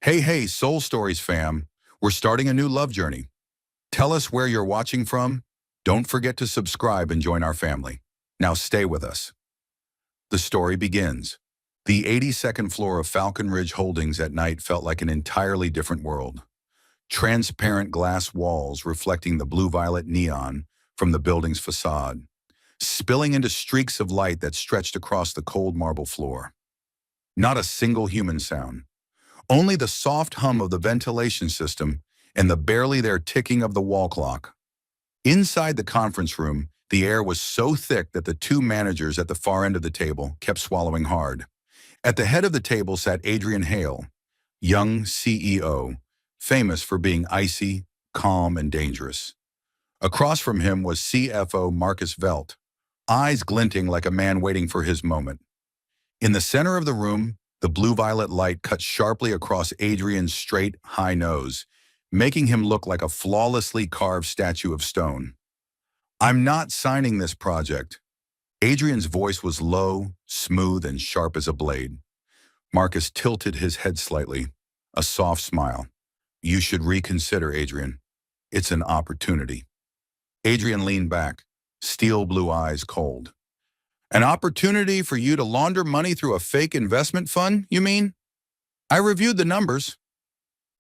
Hey, Soul Stories fam. We're starting a new love journey. Tell us where you're watching from. Don't forget to subscribe and join our family. Now stay with us. The story begins. The 82nd floor of Falcon Ridge Holdings at night felt like an entirely different world. Transparent glass walls reflecting the blue-violet neon from the building's facade, spilling into streaks of light that stretched across the cold marble floor. Not a single human sound. Only the soft hum of the ventilation system and the barely there ticking of the wall clock. Inside the conference room, the air was so thick that the two managers at the far end of the table kept swallowing hard. At the head of the table sat Adrian Hale, young CEO, famous for being icy, calm, and dangerous. Across from him was CFO Marcus Velt, eyes glinting like a man waiting for his moment. In the center of the room, the blue-violet light cut sharply across Adrian's straight, high nose, making him look like a flawlessly carved statue of stone. "I'm not signing this project." Adrian's voice was low, smooth, and sharp as a blade. Marcus tilted his head slightly, a soft smile. "You should reconsider, Adrian. It's an opportunity." Adrian leaned back, steel blue eyes cold. "An opportunity for you to launder money through a fake investment fund, you mean?" "I reviewed the numbers."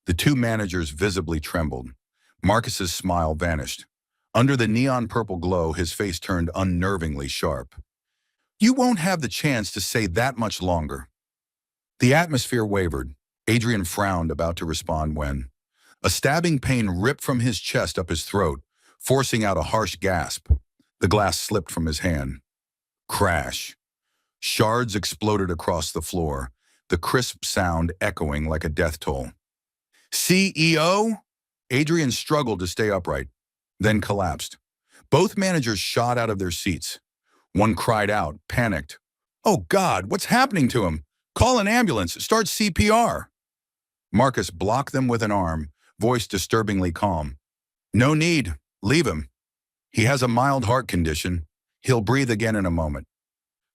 The two managers visibly trembled. Marcus's smile vanished. Under the neon purple glow, his face turned unnervingly sharp. "You won't have the chance to say that much longer." The atmosphere wavered. Adrian frowned, about to respond when a stabbing pain ripped from his chest up his throat, forcing out a harsh gasp. The glass slipped from his hand. Crash. Shards exploded across the floor, the crisp sound echoing like a death toll. "CEO?" Adrian struggled to stay upright, then collapsed. Both managers shot out of their seats. One cried out, panicked. "Oh God, what's happening to him? Call an ambulance, start CPR." Marcus blocked them with an arm, voice disturbingly calm. "No need, leave him. He has a mild heart condition. He'll breathe again in a moment."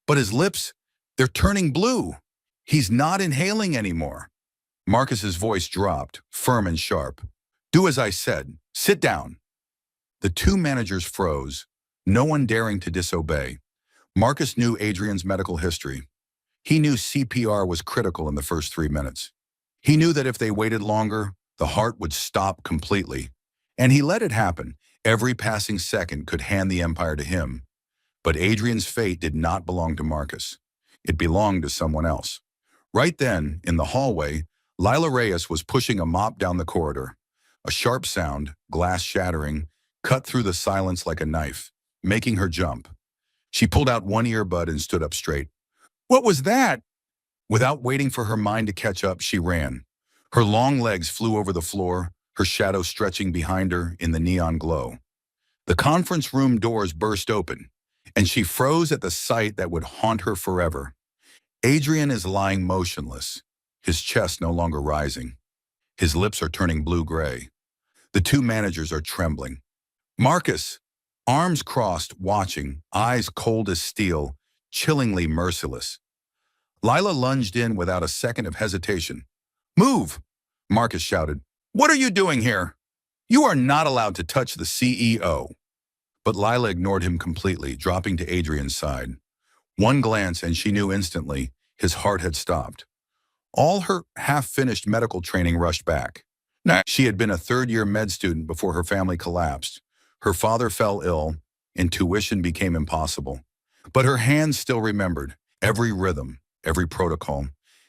"But his lips, they're turning blue. He's not inhaling anymore." Marcus's voice dropped, firm and sharp. "Do as I said. Sit down." The two managers froze, no one daring to disobey. Marcus knew Adrian's medical history. He knew CPR was critical in the first 3 minutes. He knew that if they waited longer, the heart would stop completely. And he let it happen. Every passing second could hand the empire to him. But Adrian's fate did not belong to Marcus. It belonged to someone else. Right then, in the hallway, Lila Reyes was pushing a mop down the corridor. A sharp sound, glass shattering, cut through the silence like a knife, making her jump. She pulled out one earbud and stood up straight. "What was that?" Without waiting for her mind to catch up, she ran. Her long legs flew over the floor, her shadow stretching behind her in the neon glow. The conference room doors burst open, and she froze at the sight that would haunt her forever. Adrian is lying motionless, his chest no longer rising. His lips are turning blue-gray. The two managers are trembling. Marcus, arms crossed, watching, eyes cold as steel, chillingly merciless. Lila lunged in without a second of hesitation. "Move!" Marcus shouted. "What are you doing here? You are not allowed to touch the CEO." But Lila ignored him completely, dropping to Adrian's side. One glance and she knew instantly his heart had stopped. All her half-finished medical training rushed back. She had been a third-year med student before her family collapsed. Her father fell ill, and tuition became impossible. But her hands still remembered every rhythm, every protocol.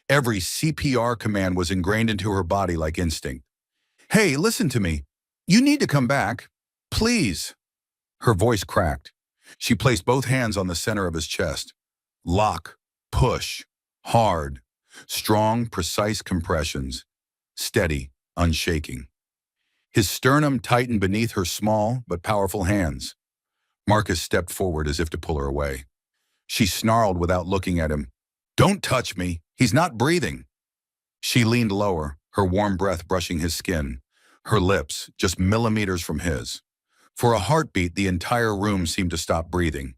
Every CPR command was ingrained into her body like instinct. "Hey, listen to me. You need to come back. Please." Her voice cracked. She placed both hands on the center of his chest. Lock, push, hard, strong, precise compressions. Steady, unshaking. His sternum tightened beneath her small but powerful hands. Marcus stepped forward as if to pull her away. She snarled without looking at him. "Don't touch me. He's not breathing." She leaned lower, her warm breath brushing his skin, her lips just millimeters from his. For a heartbeat, the entire room seemed to stop breathing.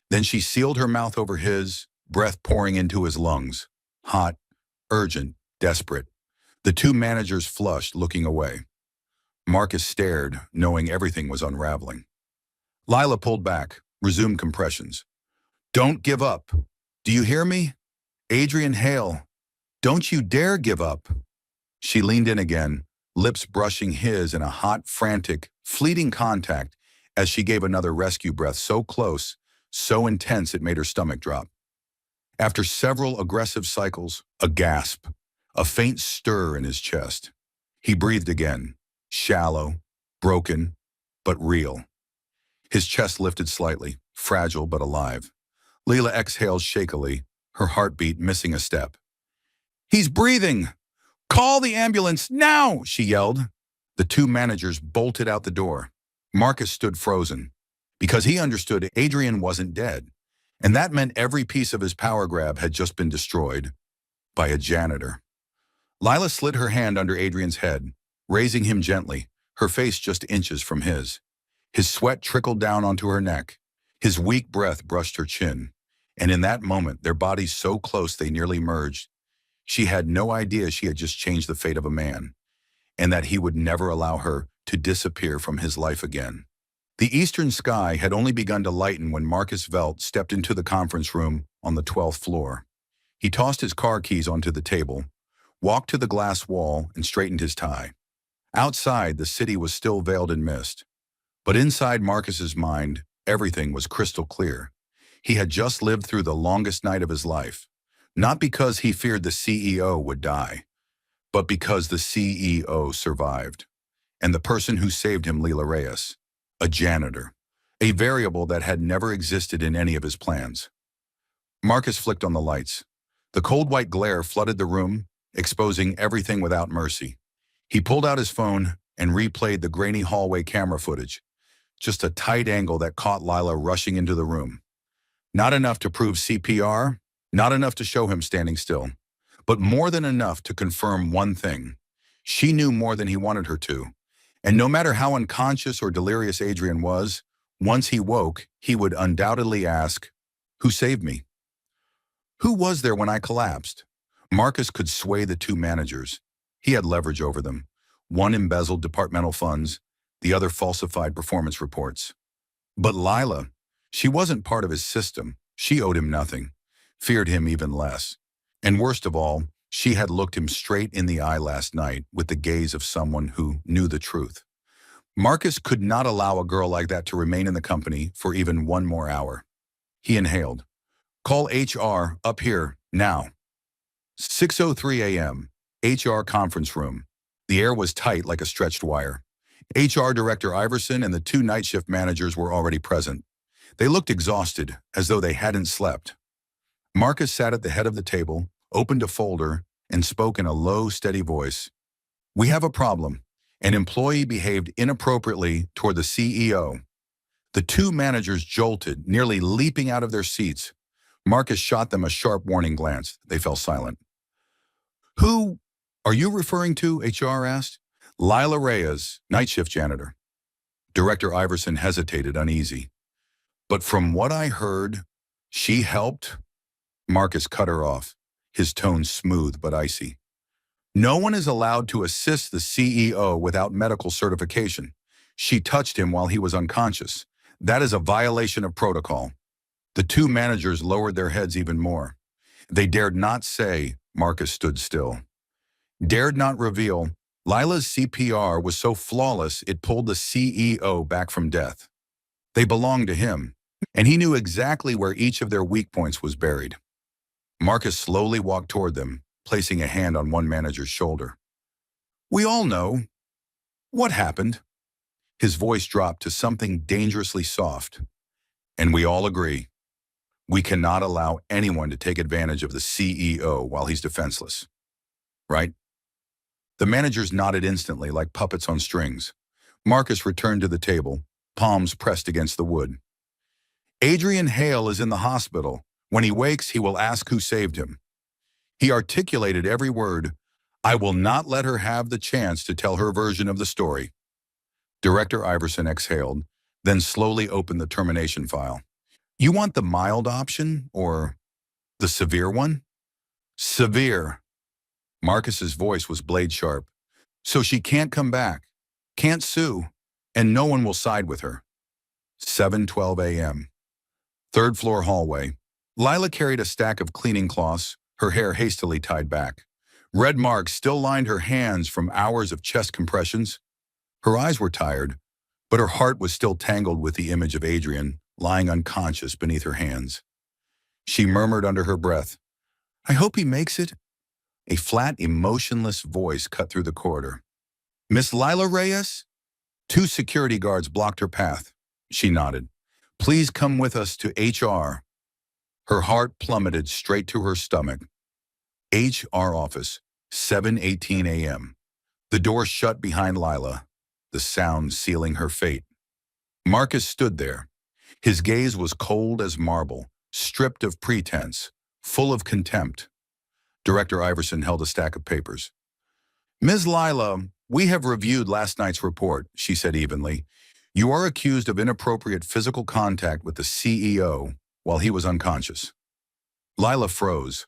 Then she sealed her mouth over his, breath pouring into his lungs. Hot, urgent, desperate. The two managers flushed, looking away. Marcus stared, knowing everything was unraveling. Lila pulled back, resumed compressions. Don't give up. Do you hear me? Adrian Hale, don't you dare give up. She leaned in again, lips brushing his in a hot, frantic, fleeting contact as she gave another rescue breath so close, so intense it made her stomach drop. After several aggressive cycles, a gasp, a faint stir in his chest. He breathed again, shallow, broken, but real. His chest lifted slightly, fragile but alive. Leela exhaled shakily, her heartbeat missing a step. He's breathing! Call the ambulance now, she yelled. The two managers bolted out the door. Marcus stood frozen, because he understood Adrian wasn't dead, and that meant every piece of his power grab had just been destroyed by a janitor. Lila slid her hand under Adrian's head, raising him gently, her face just inches from his. His sweat trickled down onto her neck. His weak breath brushed her chin, and in that moment, their bodies so close they nearly merged. She had no idea she had just changed the fate of a man, and that he would never allow her to disappear from his life again. The eastern sky had only begun to lighten when Marcus Velt stepped into the conference room on the 12th floor. He tossed his car keys onto the table, walked to the glass wall, and straightened his tie. Outside, the city was still veiled in mist. But inside Marcus's mind, everything was crystal clear. He had just lived through the longest night of his life, not because he feared the CEO would die, but because the CEO survived. And the person who saved him, Leela Reyes, a janitor, a variable that had never existed in any of his plans. Marcus flicked on the lights. The cold white glare flooded the room, exposing everything without mercy. He pulled out his phone and replayed the grainy hallway camera footage, just a tight angle that caught Lila rushing into the room. Not enough to prove CPR, not enough to show him standing still, but more than enough to confirm one thing. She knew more than he wanted her to, and no matter how unconscious or delirious Adrian was, once he woke, he would undoubtedly ask, "Who saved me? Who was there when I collapsed?" Marcus could sway the two managers. He had leverage over them. One embezzled departmental funds, the other falsified performance reports. But Lila, she wasn't part of his system. She owed him nothing, feared him even less. And worst of all, she had looked him straight in the eye last night with the gaze of someone who knew the truth. Marcus could not allow a girl like that to remain in the company for even one more hour. He inhaled. "Call HR up here, now." 6:03 a.m., HR conference room. The air was tight like a stretched wire. HR Director Iverson and the two night shift managers were already present. They looked exhausted, as though they hadn't slept. Marcus sat at the head of the table, opened a folder, and spoke in a low, steady voice. "We have a problem. An employee behaved inappropriately toward the CEO." The two managers jolted, nearly leaping out of their seats. Marcus shot them a sharp warning glance. They fell silent. "Who are you referring to?" HR asked. "Leila Reyes, night shift janitor." Director Iverson hesitated, uneasy. "But from what I heard, she helped." Marcus cut her off, his tone smooth but icy. "No one is allowed to assist the CEO without medical certification. She touched him while he was unconscious. That is a violation of protocol." The two managers lowered their heads even more. They dared not say. Marcus stood still. Dared not reveal. Lila's CPR was so flawless it pulled the CEO back from death. They belonged to him, and he knew exactly where each of their weak points was buried. Marcus slowly walked toward them, placing a hand on one manager's shoulder. "We all know. What happened?" His voice dropped to something dangerously soft. "And we all agree. We cannot allow anyone to take advantage of the CEO while he's defenseless. Right?" The managers nodded instantly like puppets on strings. Marcus returned to the table, palms pressed against the wood. "Adrian Hale is in the hospital. When he wakes, he will ask who saved him." He articulated every word. "I will not let her have the chance to tell her version of the story." Director Iverson exhaled, then slowly opened the termination file. "You want the mild option or the severe one?" "Severe." Marcus's voice was blade sharp. So she can't come back, can't sue, and no one will side with her. 7:12 a.m. Third floor hallway. Lila carried a stack of cleaning cloths, her hair hastily tied back. Red marks still lined her hands from hours of chest compressions. Her eyes were tired, but her heart was still tangled with the image of Adrian lying unconscious beneath her hands. She murmured under her breath, "I hope he makes it." A flat, emotionless voice cut through the corridor. "Miss Lila Reyes?" Two security guards blocked her path. She nodded. "Please come with us to HR." Her heart plummeted straight to her stomach. HR office, 7:18 a.m. The door shut behind Lila, the sound sealing her fate. Marcus stood there. His gaze was cold as marble, stripped of pretense, full of contempt. Director Iverson held a stack of papers. "Ms. Lila, we have reviewed last night's report," she said evenly. "You are accused of inappropriate physical contact with the CEO while he was unconscious." Lila froze.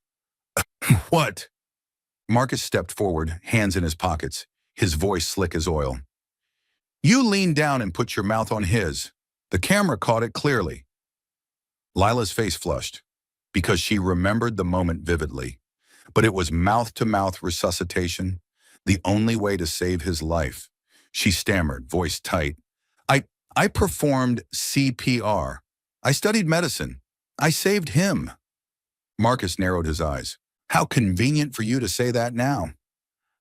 "What?" Marcus stepped forward, hands in his pockets, his voice slick as oil. "You leaned down and put your mouth on his. The camera caught it clearly." Lila's face flushed, because she remembered the moment vividly. But it was mouth-to-mouth resuscitation, the only way to save his life. She stammered, voice tight. I performed CPR. I studied medicine. I saved him." Marcus narrowed his eyes. "How convenient for you to say that now."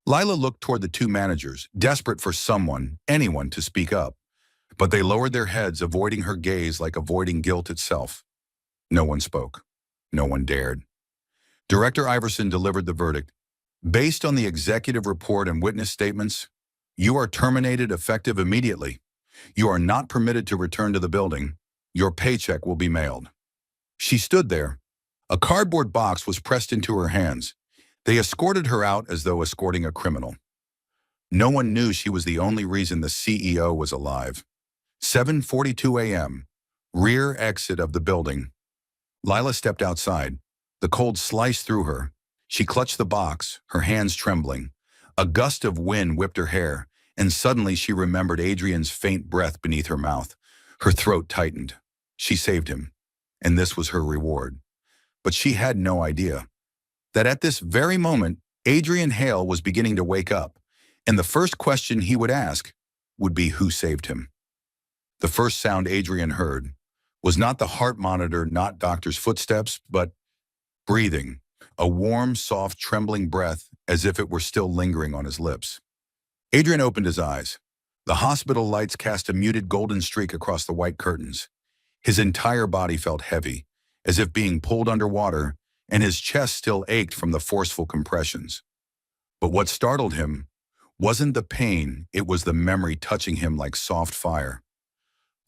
Lila looked toward the two managers, desperate for someone, anyone, to speak up. But they lowered their heads, avoiding her gaze like avoiding guilt itself. No one spoke. No one dared. Director Iverson delivered the verdict. "Based on the executive report and witness statements, you are terminated effective immediately. You are not permitted to return to the building. Your paycheck will be mailed." She stood there. A cardboard box was pressed into her hands. They escorted her out as though escorting a criminal. No one knew she was the only reason the CEO was alive. 7:42 a.m. Rear exit of the building. Lila stepped outside. The cold sliced through her. She clutched the box, her hands trembling. A gust of wind whipped her hair, and suddenly she remembered Adrian's faint breath beneath her mouth. Her throat tightened. She saved him, and this was her reward. But she had no idea that at this very moment, Adrian Hale was beginning to wake up, and the first question he would ask would be who saved him. The first sound Adrian heard was not the heart monitor, not doctor's footsteps, but breathing, a warm, soft, trembling breath as if it were still lingering on his lips. Adrian opened his eyes. The hospital lights cast a muted golden streak across the white curtains. His entire body felt heavy, as if being pulled underwater, and his chest still ached from the forceful compressions. But what startled him wasn't the pain, it was the memory touching him like soft fire.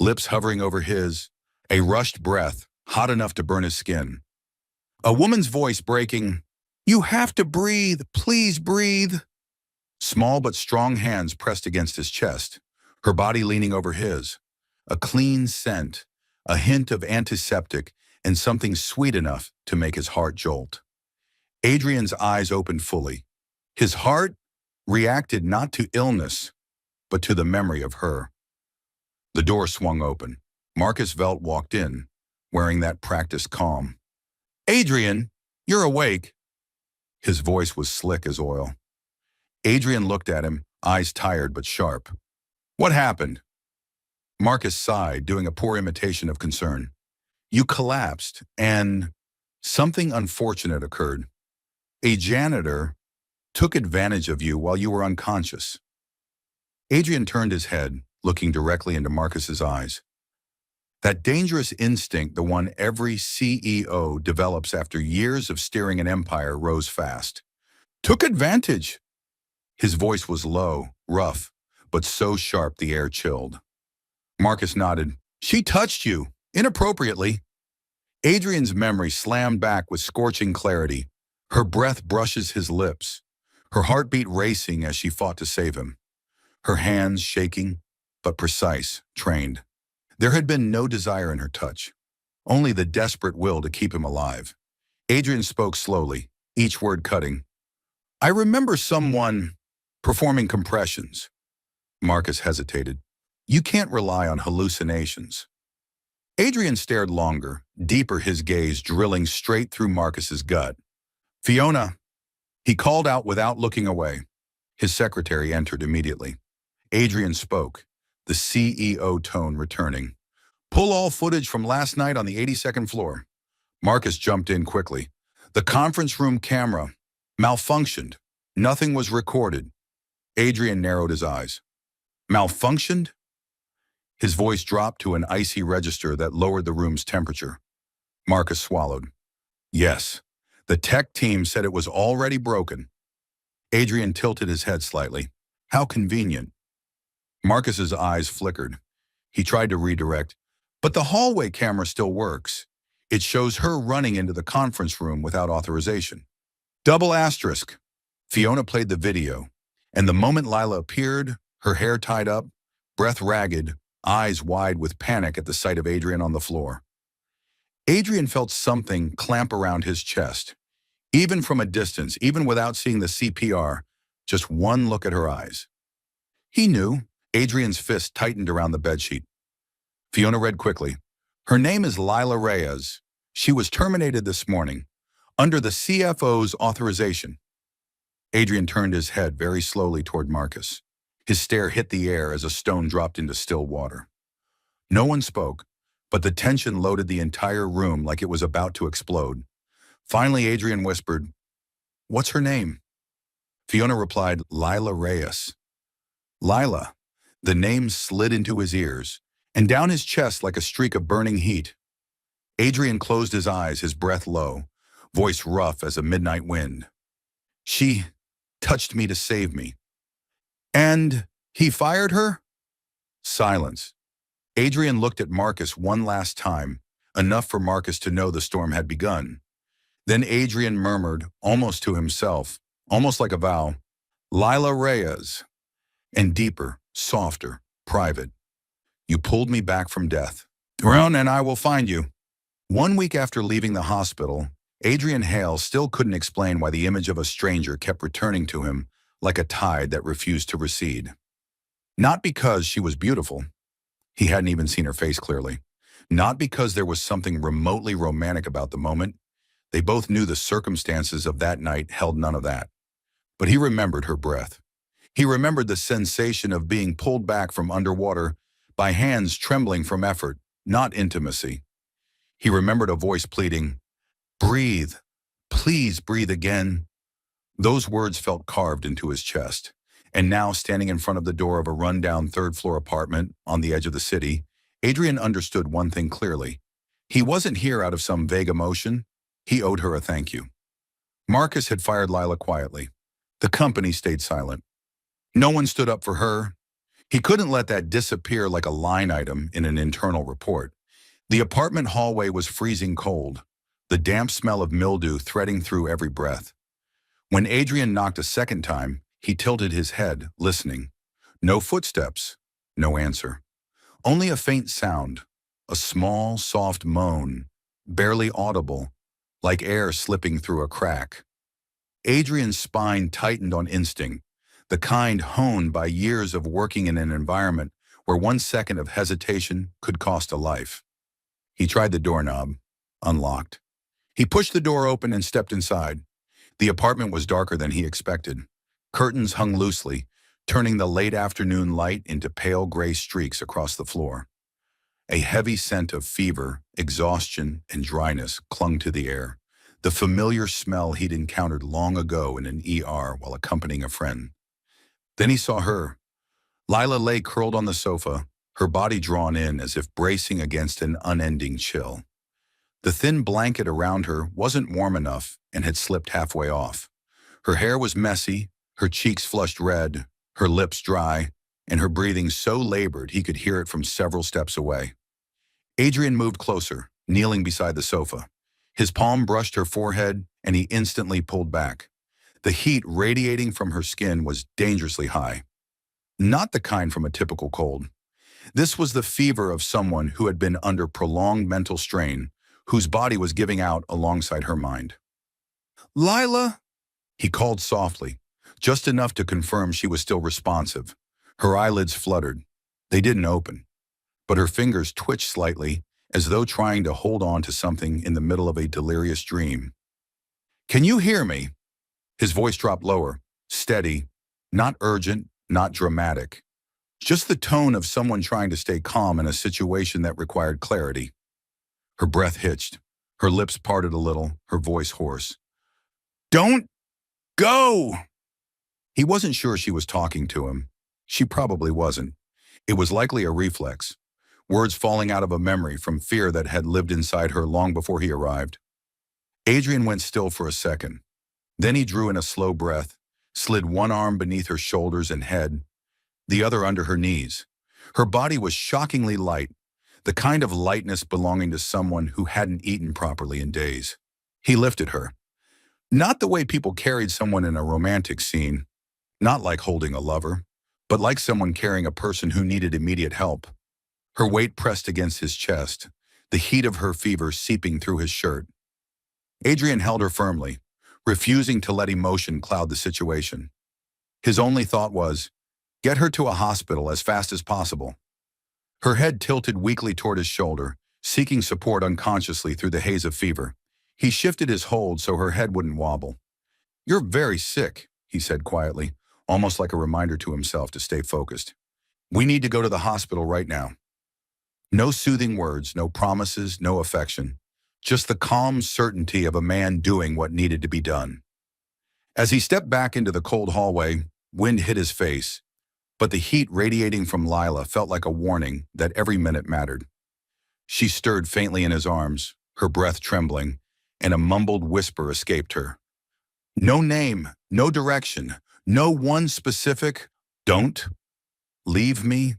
Lips hovering over his, a rushed breath, hot enough to burn his skin. A woman's voice breaking, "You have to breathe, please breathe." Small but strong hands pressed against his chest, her body leaning over his. A clean scent, a hint of antiseptic, and something sweet enough to make his heart jolt. Adrian's eyes opened fully. His heart reacted not to illness, but to the memory of her. The door swung open. Marcus Velt walked in, wearing that practiced calm. "Adrian, you're awake." His voice was slick as oil. Adrian looked at him, eyes tired but sharp. "What happened?" Marcus sighed, doing a poor imitation of concern. "You collapsed, and something unfortunate occurred. A janitor took advantage of you while you were unconscious." Adrian turned his head, looking directly into Marcus's eyes. That dangerous instinct, the one every CEO develops after years of steering an empire, rose fast. "Took advantage." His voice was low, rough, but so sharp the air chilled. Marcus nodded. "She touched you, inappropriately." Adrian's memory slammed back with scorching clarity. Her breath brushes his lips, her heartbeat racing as she fought to save him. Her hands shaking, but precise, trained. There had been no desire in her touch, only the desperate will to keep him alive. Adrian spoke slowly, each word cutting. I remember someone performing compressions. Marcus hesitated. You can't rely on hallucinations. Adrian stared longer, deeper, his gaze drilling straight through Marcus's gut. Fiona, he called out without looking away. His secretary entered immediately. Adrian spoke, the CEO tone returning. Pull all footage from last night on the 82nd floor. Marcus jumped in quickly. The conference room camera malfunctioned. Nothing was recorded. Adrian narrowed his eyes. Malfunctioned? His voice dropped to an icy register that lowered the room's temperature. Marcus swallowed. Yes, the tech team said it was already broken. Adrian tilted his head slightly. How convenient. Marcus's eyes flickered. He tried to redirect. But the hallway camera still works. It shows her running into the conference room without authorization. Double asterisk. Fiona played the video, and the moment Lila appeared, her hair tied up, breath ragged, eyes wide with panic at the sight of Adrian on the floor. Adrian felt something clamp around his chest. Even from a distance, even without seeing the CPR, just one look at her eyes. He knew. Adrian's fist tightened around the bedsheet. Fiona read quickly. Her name is Lila Reyes. She was terminated this morning, under the CFO's authorization. Adrian turned his head very slowly toward Marcus. His stare hit the air as a stone dropped into still water. No one spoke, but the tension loaded the entire room like it was about to explode. Finally, Adrian whispered, What's her name? Fiona replied, Lila Reyes. Lila. The name slid into his ears and down his chest like a streak of burning heat. Adrian closed his eyes, his breath low, voice rough as a midnight wind. She touched me to save me. And he fired her? Silence. Adrian looked at Marcus one last time, enough for Marcus to know the storm had begun. Then Adrian murmured, almost to himself, almost like a vow, Lila Reyes. And deeper, softer, private. You pulled me back from death. Run and I will find you. 1 week after leaving the hospital, Adrian Hale still couldn't explain why the image of a stranger kept returning to him like a tide that refused to recede. Not because she was beautiful. He hadn't even seen her face clearly. Not because there was something remotely romantic about the moment. They both knew the circumstances of that night held none of that. But he remembered her breath. He remembered the sensation of being pulled back from underwater by hands trembling from effort, not intimacy. He remembered a voice pleading, Breathe, please breathe again. Those words felt carved into his chest. And now, standing in front of the door of a rundown third-floor apartment on the edge of the city, Adrian understood one thing clearly. He wasn't here out of some vague emotion. He owed her a thank you. Marcus had fired Lila quietly. The company stayed silent. No one stood up for her. He couldn't let that disappear like a line item in an internal report. The apartment hallway was freezing cold, the damp smell of mildew threading through every breath. When Adrian knocked a second time, he tilted his head, listening. No footsteps, no answer. Only a faint sound, a small, soft moan, barely audible, like air slipping through a crack. Adrian's spine tightened on instinct, the kind honed by years of working in an environment where 1 second of hesitation could cost a life. He tried the doorknob, unlocked. He pushed the door open and stepped inside. The apartment was darker than he expected. Curtains hung loosely, turning the late afternoon light into pale gray streaks across the floor. A heavy scent of fever, exhaustion, and dryness clung to the air, the familiar smell he'd encountered long ago in an ER while accompanying a friend. Then he saw her. Lila lay curled on the sofa, her body drawn in as if bracing against an unending chill. The thin blanket around her wasn't warm enough and had slipped halfway off. Her hair was messy, her cheeks flushed red, her lips dry, and her breathing so labored he could hear it from several steps away. Adrian moved closer, kneeling beside the sofa. His palm brushed her forehead, and he instantly pulled back. The heat radiating from her skin was dangerously high. Not the kind from a typical cold. This was the fever of someone who had been under prolonged mental strain, whose body was giving out alongside her mind. Lila, He called softly, just enough to confirm she was still responsive. Her eyelids fluttered. They didn't open, but her fingers twitched slightly, as though trying to hold on to something in the middle of a delirious dream. "Can you hear me?" His voice dropped lower, steady, not urgent, not dramatic. Just the tone of someone trying to stay calm in a situation that required clarity. Her breath hitched. Her lips parted a little, her voice hoarse. "Don't go!" He wasn't sure she was talking to him. She probably wasn't. It was likely a reflex, words falling out of a memory from fear that had lived inside her long before he arrived. Adrian went still for a second. Then he drew in a slow breath, slid one arm beneath her shoulders and head, the other under her knees. Her body was shockingly light, the kind of lightness belonging to someone who hadn't eaten properly in days. He lifted her. Not the way people carried someone in a romantic scene, not like holding a lover, but like someone carrying a person who needed immediate help. Her weight pressed against his chest, the heat of her fever seeping through his shirt. Adrian held her firmly, refusing to let emotion cloud the situation. His only thought was, get her to a hospital as fast as possible. Her head tilted weakly toward his shoulder, seeking support unconsciously through the haze of fever. He shifted his hold so her head wouldn't wobble. "You're very sick," he said quietly, almost like a reminder to himself to stay focused. "We need to go to the hospital right now." No soothing words, no promises, no affection. Just the calm certainty of a man doing what needed to be done. As he stepped back into the cold hallway, wind hit his face, but the heat radiating from Lila felt like a warning that every minute mattered. She stirred faintly in his arms, her breath trembling, and a mumbled whisper escaped her. No name, no direction, no one specific, "Don't leave me."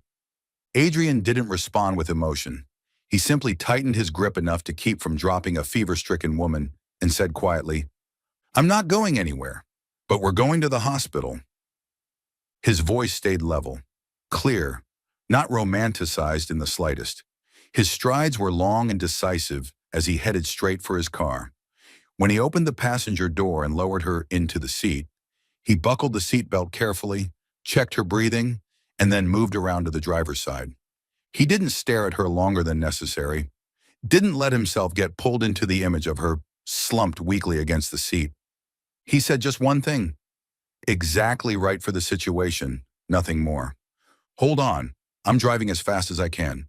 Adrian didn't respond with emotion. He simply tightened his grip enough to keep from dropping a fever-stricken woman and said quietly, "I'm not going anywhere, but we're going to the hospital." His voice stayed level, clear, not romanticized in the slightest. His strides were long and decisive as he headed straight for his car. When he opened the passenger door and lowered her into the seat, he buckled the seatbelt carefully, checked her breathing, and then moved around to the driver's side. He didn't stare at her longer than necessary, didn't let himself get pulled into the image of her slumped weakly against the seat. He said just one thing, exactly right for the situation, nothing more. "Hold on, I'm driving as fast as I can."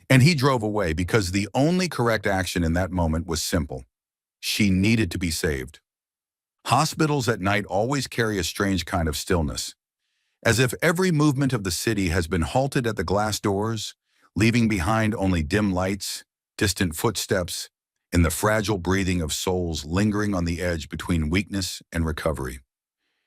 And he drove away because the only correct action in that moment was simple. She needed to be saved. Hospitals at night always carry a strange kind of stillness, as if every movement of the city has been halted at the glass doors, leaving behind only dim lights, distant footsteps, and the fragile breathing of souls lingering on the edge between weakness and recovery.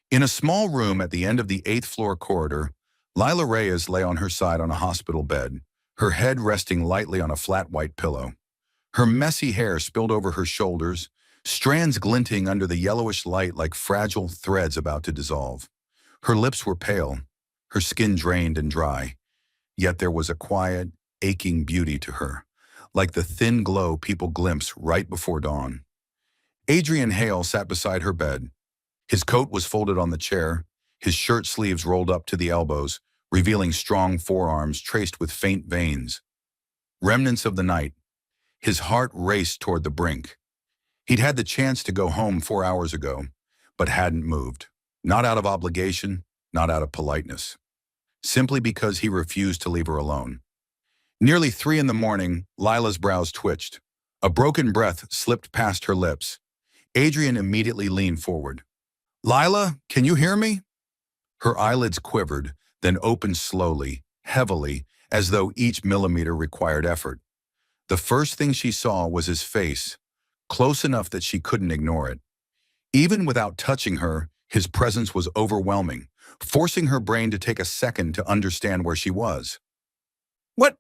In a small room at the end of the 8th-floor corridor, Lila Reyes lay on her side on a hospital bed, her head resting lightly on a flat white pillow. Her messy hair spilled over her shoulders, strands glinting under the yellowish light like fragile threads about to dissolve. Her lips were pale, her skin drained and dry, yet there was a quiet, aching beauty to her, like the thin glow people glimpse right before dawn. Adrian Hale sat beside her bed. His coat was folded on the chair, his shirt sleeves rolled up to the elbows, revealing strong forearms traced with faint veins. Remnants of the night. His heart raced toward the brink. He'd had the chance to go home 4 hours ago, but hadn't moved. Not out of obligation, not out of politeness. Simply because he refused to leave her alone. Nearly 3 in the morning, Lila's brows twitched. A broken breath slipped past her lips. Adrian immediately leaned forward. "Lila, can you hear me?" Her eyelids quivered, then opened slowly, heavily, as though each millimeter required effort. The first thing she saw was his face, close enough that she couldn't ignore it. Even without touching her, his presence was overwhelming, forcing her brain to take a second to understand where she was. "What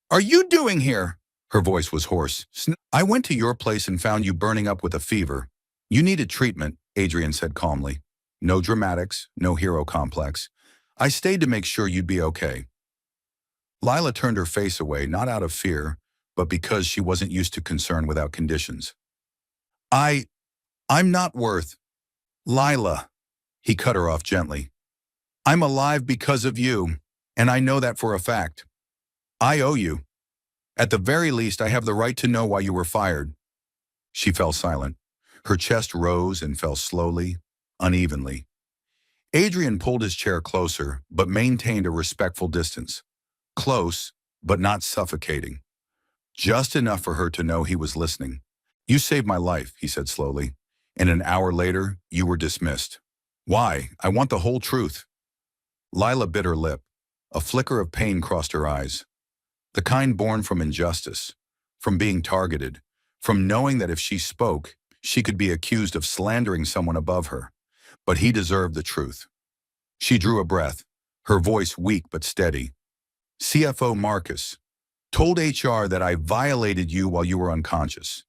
are you doing here?" Her voice was hoarse. "I went to your place and found you burning up with a fever. You needed treatment," Adrian said calmly. "No dramatics, no hero complex. I stayed to make sure you'd be okay." Lila turned her face away, not out of fear, but because she wasn't used to concern without conditions. I'm not worth." Lila, he cut her off gently. I'm alive because of you, and I know that for a fact. I owe you. At the very least, I have the right to know why you were fired. She fell silent. Her chest rose and fell slowly, unevenly. Adrian pulled his chair closer, but maintained a respectful distance. Close, but not suffocating. Just enough for her to know he was listening. You saved my life, he said slowly, and an hour later, you were dismissed. Why? I want the whole truth. Lila bit her lip. A flicker of pain crossed her eyes. The kind born from injustice, from being targeted, from knowing that if she spoke, she could be accused of slandering someone above her. But he deserved the truth. She drew a breath, her voice weak but steady. CFO Marcus told HR that I violated you while you were unconscious.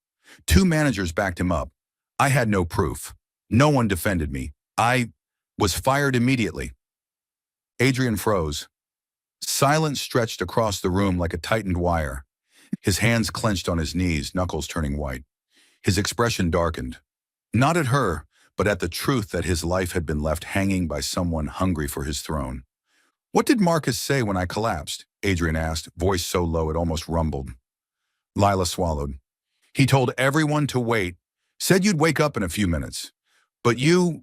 2 managers backed him up. I had no proof. No one defended me. I was fired immediately. Adrian froze. Silence stretched across the room like a tightened wire. His hands clenched on his knees, knuckles turning white. His expression darkened. Not at her, but at the truth that his life had been left hanging by someone hungry for his throne. What did Marcus say when I collapsed? Adrian asked, voice so low it almost rumbled. Lila swallowed. He told everyone to wait, said you'd wake up in a few minutes. But you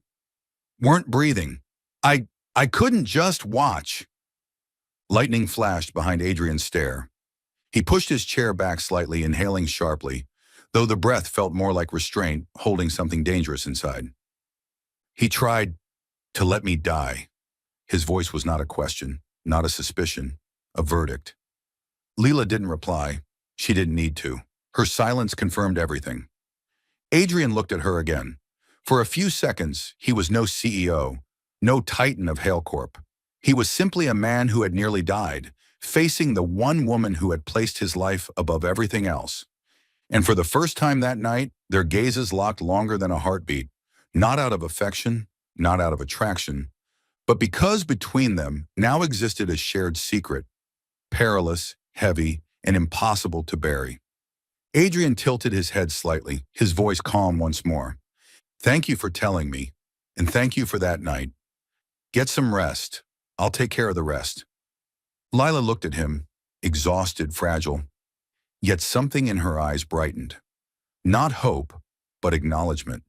weren't breathing. I couldn't just watch. Lightning flashed behind Adrian's stare. He pushed his chair back slightly, inhaling sharply, though the breath felt more like restraint, holding something dangerous inside. He tried to let me die. His voice was not a question, not a suspicion, a verdict. Leela didn't reply. She didn't need to. Her silence confirmed everything. Adrian looked at her again. For a few seconds, he was no CEO, no titan of Hale Corp. He was simply a man who had nearly died, facing the one woman who had placed his life above everything else. And for the first time that night, their gazes locked longer than a heartbeat, not out of affection, not out of attraction, but because between them now existed a shared secret, perilous, heavy, and impossible to bury. Adrian tilted his head slightly, his voice calm once more. Thank you for telling me, and thank you for that night. Get some rest. I'll take care of the rest. Lila looked at him, exhausted, fragile. Yet something in her eyes brightened. Not hope, but acknowledgement.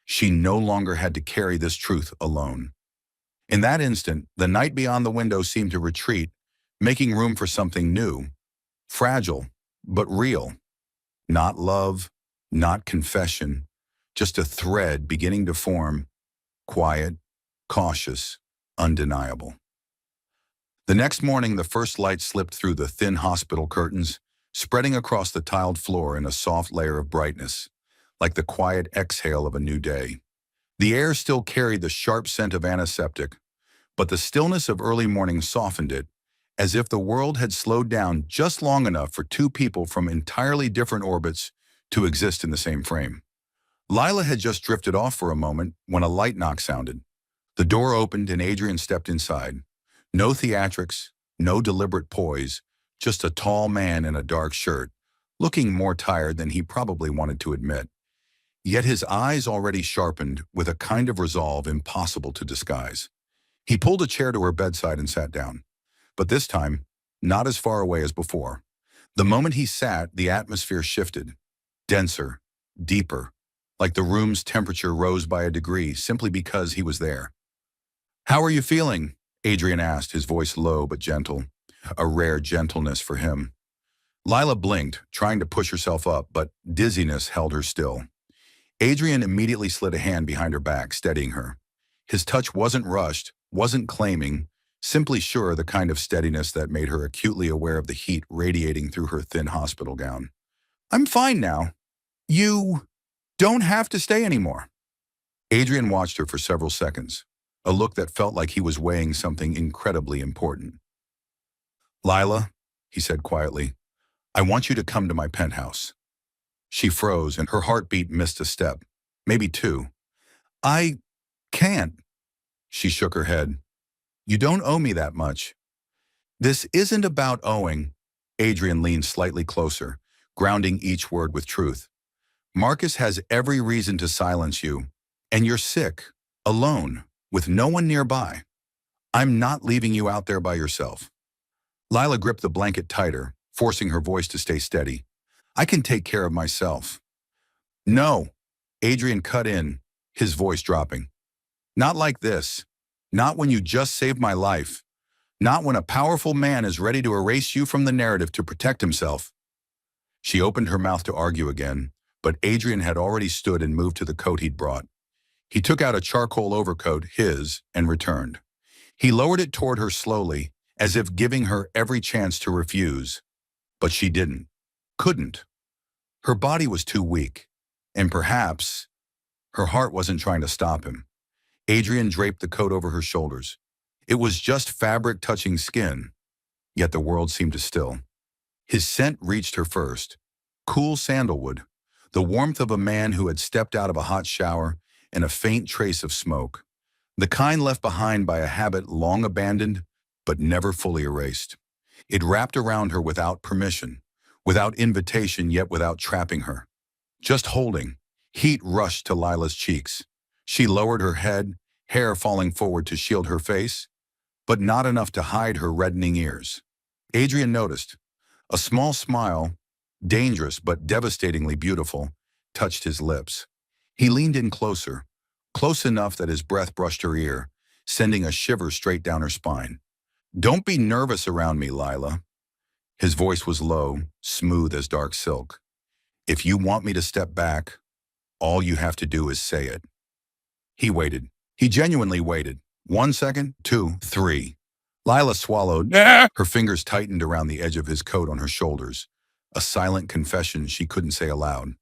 She no longer had to carry this truth alone. In that instant, the night beyond the window seemed to retreat, making room for something new. Fragile, but real. Not love, not confession, just a thread beginning to form, quiet, cautious, undeniable. The next morning, the first light slipped through the thin hospital curtains, spreading across the tiled floor in a soft layer of brightness, like the quiet exhale of a new day. The air still carried the sharp scent of antiseptic, but the stillness of early morning softened it, as if the world had slowed down just long enough for 2 people from entirely different orbits to exist in the same frame. Lila had just drifted off for a moment when a light knock sounded. The door opened and Adrian stepped inside. No theatrics, no deliberate poise, just a tall man in a dark shirt, looking more tired than he probably wanted to admit. Yet his eyes already sharpened with a kind of resolve impossible to disguise. He pulled a chair to her bedside and sat down. But this time, not as far away as before. The moment he sat, the atmosphere shifted. Denser, deeper, like the room's temperature rose by a degree simply because he was there. How are you feeling? Adrian asked, his voice low but gentle, a rare gentleness for him. Lila blinked, trying to push herself up, but dizziness held her still. Adrian immediately slid a hand behind her back, steadying her. His touch wasn't rushed, wasn't claiming, simply sure, the kind of steadiness that made her acutely aware of the heat radiating through her thin hospital gown. I'm fine now. You don't have to stay anymore. Adrian watched her for several seconds, a look that felt like he was weighing something incredibly important. Lila, he said quietly, I want you to come to my penthouse. She froze and her heartbeat missed a step, maybe 2. I can't. She shook her head. You don't owe me that much. This isn't about owing. Adrian leaned slightly closer, grounding each word with truth. Marcus has every reason to silence you, And you're sick, alone, with no one nearby. I'm not leaving you out there by yourself. Lila gripped the blanket tighter, forcing her voice to stay steady. I can take care of myself. No, Adrian cut in, his voice dropping. Not like this. Not when you just saved my life. Not when a powerful man is ready to erase you from the narrative to protect himself. She opened her mouth to argue again, but Adrian had already stood and moved to the coat he'd brought. He took out a charcoal overcoat, his, and returned. He lowered it toward her slowly, as if giving her every chance to refuse. But she didn't. Couldn't. Her body was too weak. And perhaps her heart wasn't trying to stop him. Adrian draped the coat over her shoulders. It was just fabric touching skin, yet the world seemed to still. His scent reached her first. Cool sandalwood, the warmth of a man who had stepped out of a hot shower, and a faint trace of smoke. The kind left behind by a habit long abandoned, but never fully erased. It wrapped around her without permission, without invitation, yet without trapping her. Just holding. Heat rushed to Lila's cheeks. She lowered her head, hair falling forward to shield her face, but not enough to hide her reddening ears. Adrian noticed. A small smile, dangerous but devastatingly beautiful, touched his lips. He leaned in closer, close enough that his breath brushed her ear, sending a shiver straight down her spine. Don't be nervous around me, Lila. His voice was low, smooth as dark silk. If you want me to step back, all you have to do is say it. He waited. He genuinely waited. 1 second, 2, 3. Lila swallowed. Her fingers tightened around the edge of his coat on her shoulders. A silent confession she couldn't say aloud.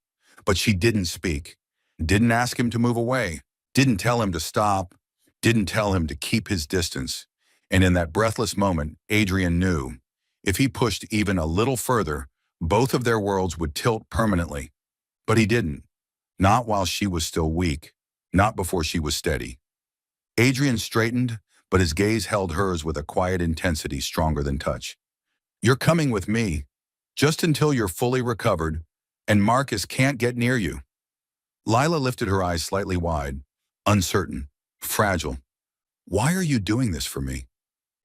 But she didn't speak. Didn't ask him to move away. Didn't tell him to stop. Didn't tell him to keep his distance. And in that breathless moment, Adrian knew. If he pushed even a little further, both of their worlds would tilt permanently. But he didn't. Not while she was still weak. Not before she was steady. Adrian straightened, but his gaze held hers with a quiet intensity stronger than touch. You're coming with me, just until you're fully recovered, and Marcus can't get near you. Lila lifted her eyes slightly wide, uncertain, fragile. Why are you doing this for me?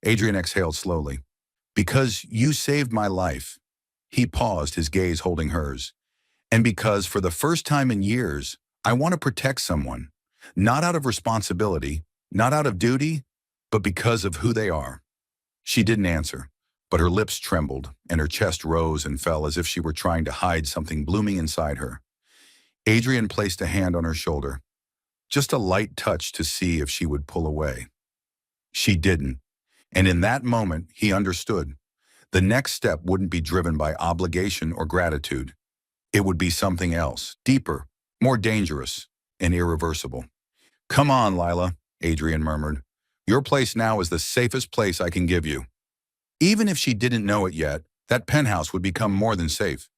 Adrian exhaled slowly. Because you saved my life. He paused, his gaze holding hers. And because for the first time in years, I want to protect someone. Not out of responsibility, not out of duty, but because of who they are. She didn't answer, but her lips trembled and her chest rose and fell as if she were trying to hide something blooming inside her. Adrian placed a hand on her shoulder, just a light touch to see if she would pull away. She didn't, and in that moment he understood. The next step wouldn't be driven by obligation or gratitude. It would be something else, deeper, more dangerous, and irreversible. Come on, Lila, Adrian murmured. Your place now is the safest place I can give you. Even if she didn't know it yet, that penthouse would become more than safe.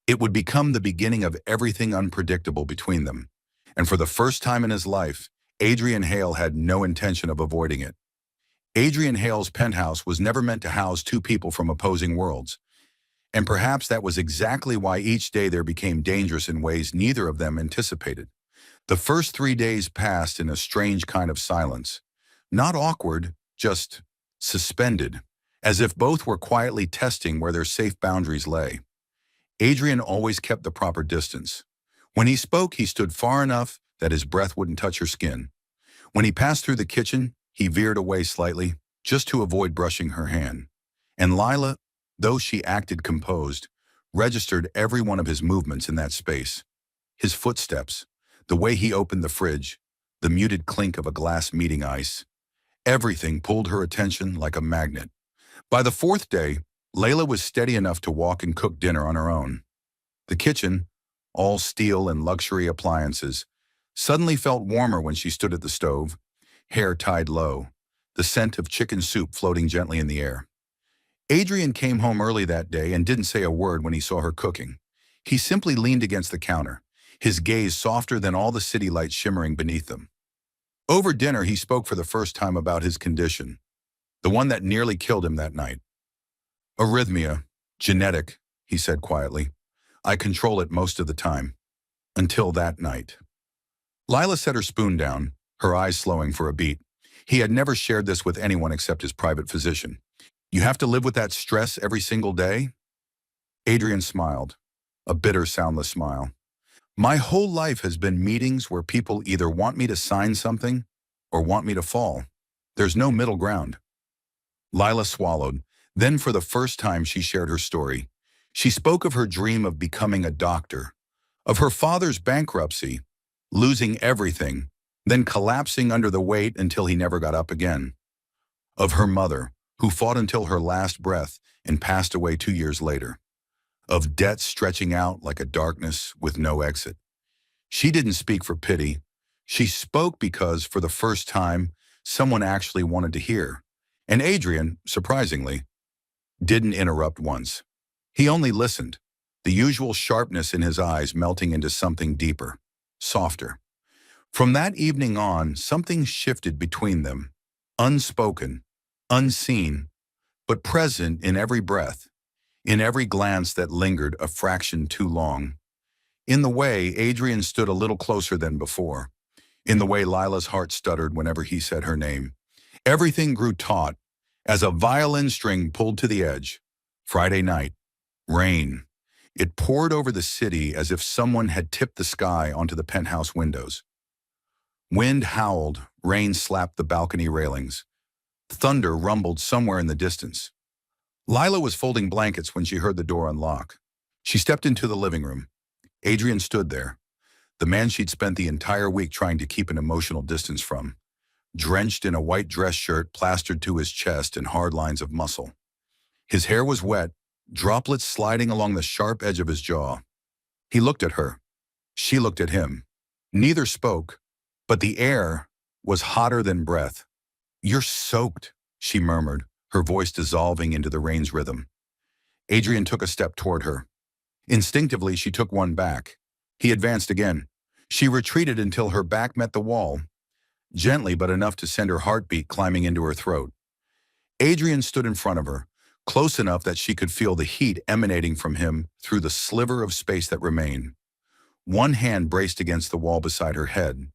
It would become the beginning of everything unpredictable between them. And for the first time in his life, Adrian Hale had no intention of avoiding it. Adrian Hale's penthouse was never meant to house two people from opposing worlds. And perhaps that was exactly why each day there became dangerous in ways neither of them anticipated. The first 3 days passed in a strange kind of silence. Not awkward, just suspended, as if both were quietly testing where their safe boundaries lay. Adrian always kept the proper distance. When he spoke, he stood far enough that his breath wouldn't touch her skin. When he passed through the kitchen, he veered away slightly, just to avoid brushing her hand. And Lila, though she acted composed, registered every one of his movements in that space. His footsteps, the way he opened the fridge, the muted clink of a glass meeting ice. Everything pulled her attention like a magnet. By the 4th day, Layla was steady enough to walk and cook dinner on her own. The kitchen, all steel and luxury appliances, suddenly felt warmer when she stood at the stove, hair tied low, the scent of chicken soup floating gently in the air. Adrian came home early that day and didn't say a word when he saw her cooking. He simply leaned against the counter, his gaze softer than all the city lights shimmering beneath them. Over dinner, he spoke for the first time about his condition, the one that nearly killed him that night. Arrhythmia, genetic, he said quietly. I control it most of the time. Until that night. Lila set her spoon down, her eyes slowing for a beat. He had never shared this with anyone except his private physician. You have to live with that stress every single day? Adrian smiled, a bitter, soundless smile. My whole life has been meetings where people either want me to sign something or want me to fall. There's no middle ground. Lila swallowed. Then for the first time she shared her story. She spoke of her dream of becoming a doctor, of her father's bankruptcy, losing everything, then collapsing under the weight until he never got up again, of her mother, who fought until her last breath and passed away 2 years later, of debt stretching out like a darkness with no exit. She didn't speak for pity. She spoke because, for the first time, someone actually wanted to hear. And Adrian, surprisingly, didn't interrupt once. He only listened, the usual sharpness in his eyes melting into something deeper, softer. From that evening on, something shifted between them, unspoken, unseen, but present in every breath, in every glance that lingered a fraction too long. In the way, Adrian stood a little closer than before. In the way Lila's heart stuttered whenever he said her name. Everything grew taut, as a violin string pulled to the edge. Friday night. Rain. It poured over the city as if someone had tipped the sky onto the penthouse windows. Wind howled, rain slapped the balcony railings. Thunder rumbled somewhere in the distance. Lila was folding blankets when she heard the door unlock. She stepped into the living room. Adrian stood there, the man she'd spent the entire week trying to keep an emotional distance from, drenched in a white dress shirt plastered to his chest and hard lines of muscle. His hair was wet, droplets sliding along the sharp edge of his jaw. He looked at her. She looked at him. Neither spoke, but the air was hotter than breath. "You're soaked," she murmured, her voice dissolving into the rain's rhythm. Adrian took a step toward her. Instinctively, she took one back. He advanced again. She retreated until her back met the wall, gently but enough to send her heartbeat climbing into her throat. Adrian stood in front of her, close enough that she could feel the heat emanating from him through the sliver of space that remained. One hand braced against the wall beside her head,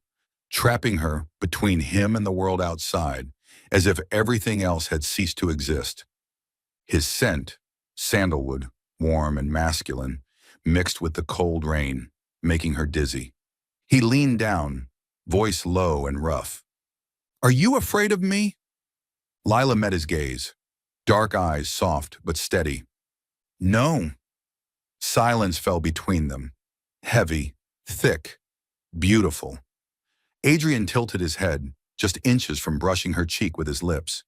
trapping her between him and the world outside, as if everything else had ceased to exist. His scent, sandalwood, warm and masculine, mixed with the cold rain, making her dizzy. He leaned down, voice low and rough. "Are you afraid of me?" Lila met his gaze, dark eyes soft but steady. "No." Silence fell between them, heavy, thick, beautiful. Adrian tilted his head, just inches from brushing her cheek with his lips.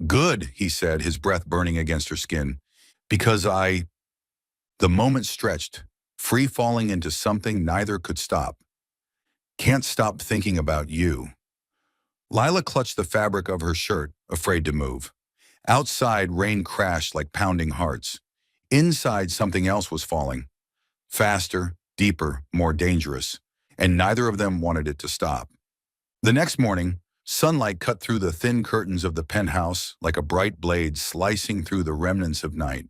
"Good," he said, his breath burning against her skin. "Because I—" The moment stretched, free falling into something neither could stop. "Can't stop thinking about you." Lila clutched the fabric of her shirt, afraid to move. Outside, rain crashed like pounding hearts. Inside, something else was falling. Faster, deeper, more dangerous. And neither of them wanted it to stop. The next morning, sunlight cut through the thin curtains of the penthouse like a bright blade slicing through the remnants of night.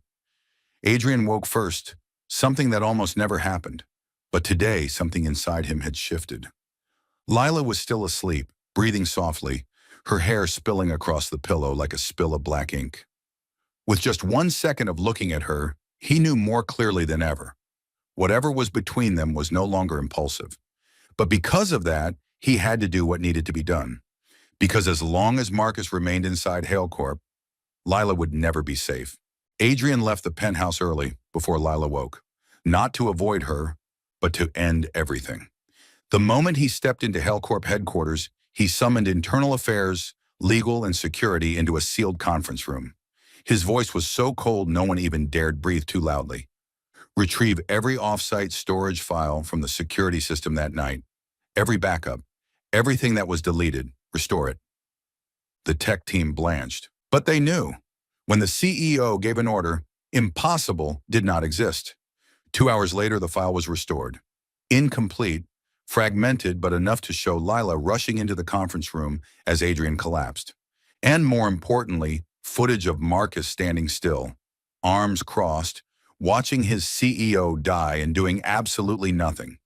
Adrian woke first, something that almost never happened. But today, something inside him had shifted. Lila was still asleep, breathing softly, her hair spilling across the pillow like a spill of black ink. With just 1 second of looking at her, he knew more clearly than ever. Whatever was between them was no longer impulsive. But because of that, he had to do what needed to be done. Because as long as Marcus remained inside Hale Corp, Lila would never be safe. Adrian left the penthouse early, before Lila woke. Not to avoid her, but to end everything. The moment he stepped into Hale Corp headquarters, he summoned internal affairs, legal, and security into a sealed conference room. His voice was so cold no one even dared breathe too loudly. Retrieve every off-site storage file from the security system that night. Every backup. Everything that was deleted. Restore it. The tech team blanched. But they knew. When the CEO gave an order, impossible did not exist. 2 hours later, the file was restored. Incomplete, fragmented, but enough to show Lila rushing into the conference room as Adrian collapsed. And more importantly, footage of Marcus standing still, arms crossed, watching his CEO die and doing absolutely nothing.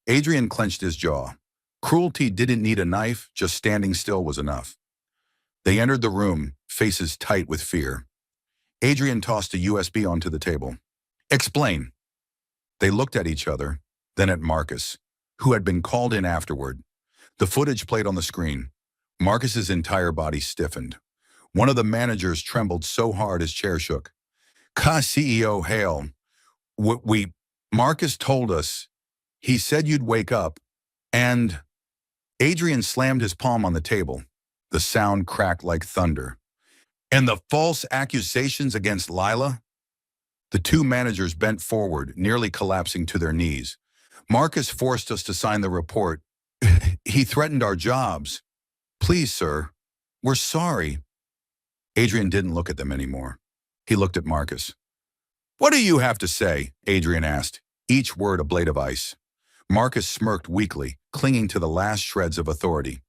Adrian clenched his jaw. Cruelty didn't need a knife, just standing still was enough. They entered the room, faces tight with fear. Adrian tossed a USB onto the table. Explain. They looked at each other, then at Marcus, who had been called in afterward. The footage played on the screen. Marcus's entire body stiffened. One of the managers trembled so hard his chair shook. CEO Hale, Marcus told us, he said you'd wake up, and Adrian slammed his palm on the table. The sound cracked like thunder. And the false accusations against Lila? The two managers bent forward, nearly collapsing to their knees. Marcus forced us to sign the report. He threatened our jobs. Please, sir, we're sorry. Adrian didn't look at them anymore. He looked at Marcus. What do you have to say? Adrian asked, each word a blade of ice. Marcus smirked weakly, clinging to the last shreds of authority.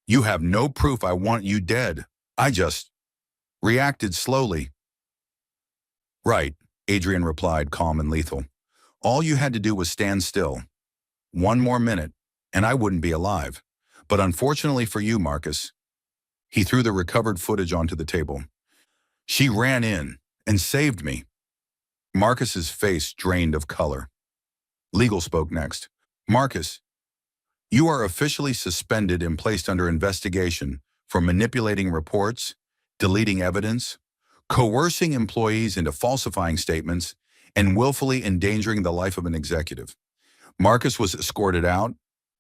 You have no proof I want you dead. I just reacted slowly. Right, Adrian replied, calm and lethal. All you had to do was stand still. One more minute, and I wouldn't be alive. But unfortunately for you, Marcus, he threw the recovered footage onto the table. She ran in and saved me. Marcus's face drained of color. Legal spoke next. Marcus, you are officially suspended and placed under investigation for manipulating reports, deleting evidence, coercing employees into falsifying statements, and willfully endangering the life of an executive. Marcus was escorted out.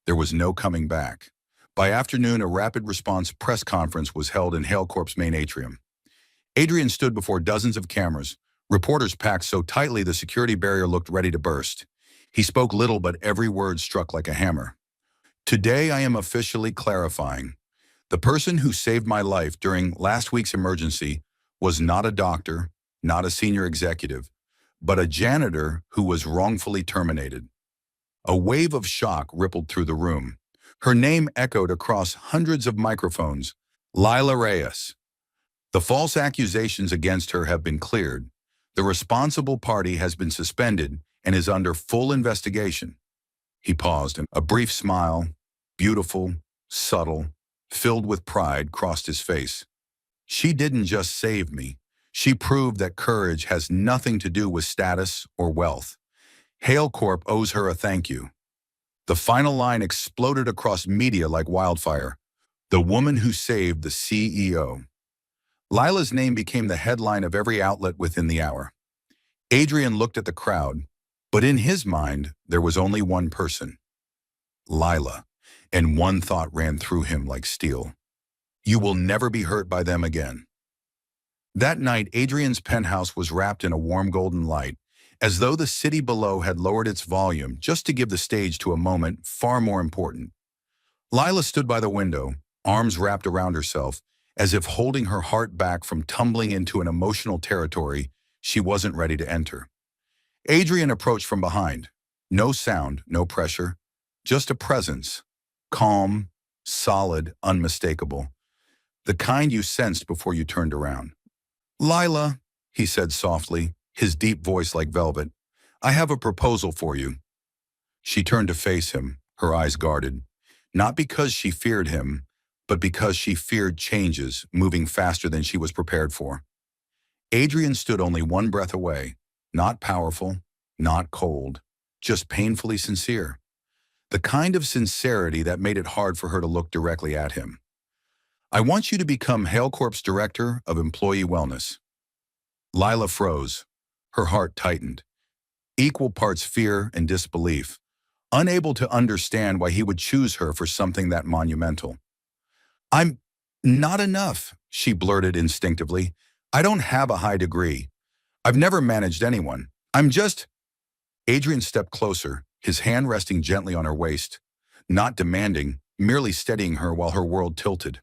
There was no coming back. By afternoon, a rapid response press conference was held in Hale Corp's main atrium. Adrian stood before dozens of cameras, reporters packed so tightly the security barrier looked ready to burst. He spoke little, but every word struck like a hammer. Today I am officially clarifying. The person who saved my life during last week's emergency was not a doctor, not a senior executive, but a janitor who was wrongfully terminated. A wave of shock rippled through the room. Her name echoed across hundreds of microphones. Lila Reyes. The false accusations against her have been cleared. The responsible party has been suspended and is under full investigation. He paused, and a brief smile, beautiful, subtle, filled with pride, crossed his face. She didn't just save me. She proved that courage has nothing to do with status or wealth. Hale Corp owes her a thank you. The final line exploded across media like wildfire. The woman who saved the CEO. Lila's name became the headline of every outlet within the hour. Adrian looked at the crowd, but in his mind, there was only one person. Lila, and one thought ran through him like steel. You will never be hurt by them again. That night, Adrian's penthouse was wrapped in a warm golden light, as though the city below had lowered its volume just to give the stage to a moment far more important. Lila stood by the window, arms wrapped around herself, as if holding her heart back from tumbling into an emotional territory she wasn't ready to enter. Adrian approached from behind. No sound, no pressure, just a presence. Calm, solid, unmistakable. The kind you sensed before you turned around. Lila, he said softly, his deep voice like velvet, I have a proposal for you. She turned to face him, her eyes guarded, not because she feared him, but because she feared changes moving faster than she was prepared for. Adrian stood only one breath away, not powerful, not cold, just painfully sincere. The kind of sincerity that made it hard for her to look directly at him. I want you to become Hale Corp's Director of Employee Wellness. Lila froze. Her heart tightened. Equal parts fear and disbelief, unable to understand why he would choose her for something that monumental. I'm not enough, she blurted instinctively. I don't have a high degree. I've never managed anyone. I'm just... Adrian stepped closer, his hand resting gently on her waist, not demanding, merely steadying her while her world tilted.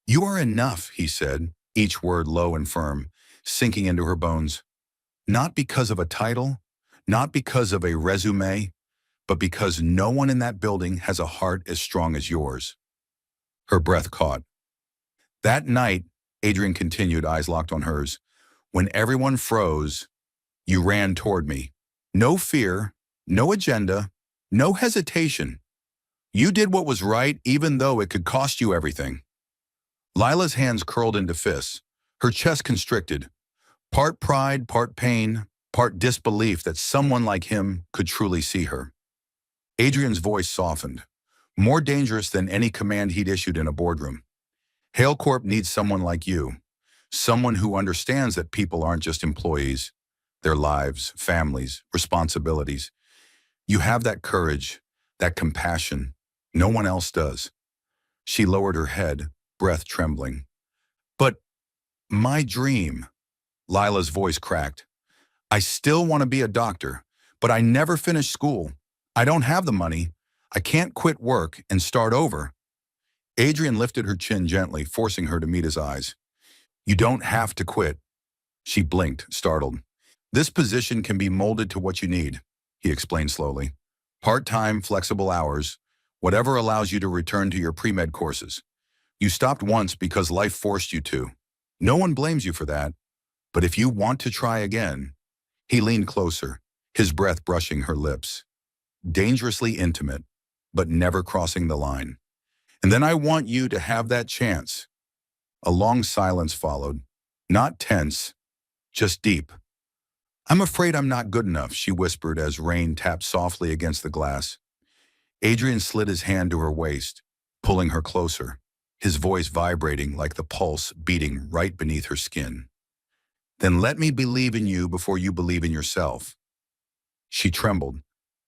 You are enough, he said, each word low and firm, sinking into her bones. Not because of a title, not because of a resume, but because no one in that building has a heart as strong as yours. Her breath caught. That night, Adrian continued, eyes locked on hers, when everyone froze, you ran toward me. No fear, no agenda, no hesitation. You did what was right even though it could cost you everything. Lila's hands curled into fists, her chest constricted, part pride, part pain, part disbelief that someone like him could truly see her. Adrian's voice softened, more dangerous than any command he'd issued in a boardroom. Hale Corp needs someone like you, someone who understands that people aren't just employees, their lives, families, responsibilities. You have that courage, that compassion. No one else does. She lowered her head, breath trembling. But my dream, Lila's voice cracked. I still want to be a doctor, but I never finished school. I don't have the money. I can't quit work and start over. Adrian lifted her chin gently, forcing her to meet his eyes. You don't have to quit. She blinked, startled. This position can be molded to what you need, he explained slowly. Part-time, flexible hours, whatever allows you to return to your pre-med courses. You stopped once because life forced you to. No one blames you for that. But if you want to try again, he leaned closer, his breath brushing her lips. Dangerously intimate, but never crossing the line. And then I want you to have that chance. A long silence followed, not tense, just deep. I'm afraid I'm not good enough, she whispered as rain tapped softly against the glass. Adrian slid his hand to her waist, pulling her closer, his voice vibrating like the pulse beating right beneath her skin. Then let me believe in you before you believe in yourself. She trembled,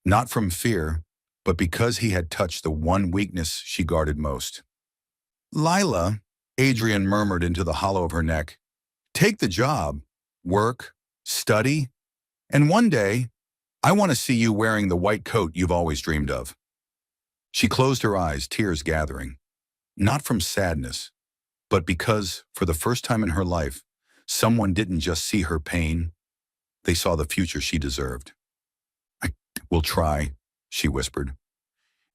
not from fear, but because he had touched the one weakness she guarded most. Lila, Adrian murmured into the hollow of her neck, take the job, work, study, and one day, I want to see you wearing the white coat you've always dreamed of. She closed her eyes, tears gathering, not from sadness, but because, for the first time in her life, someone didn't just see her pain, they saw the future she deserved. I will try, she whispered.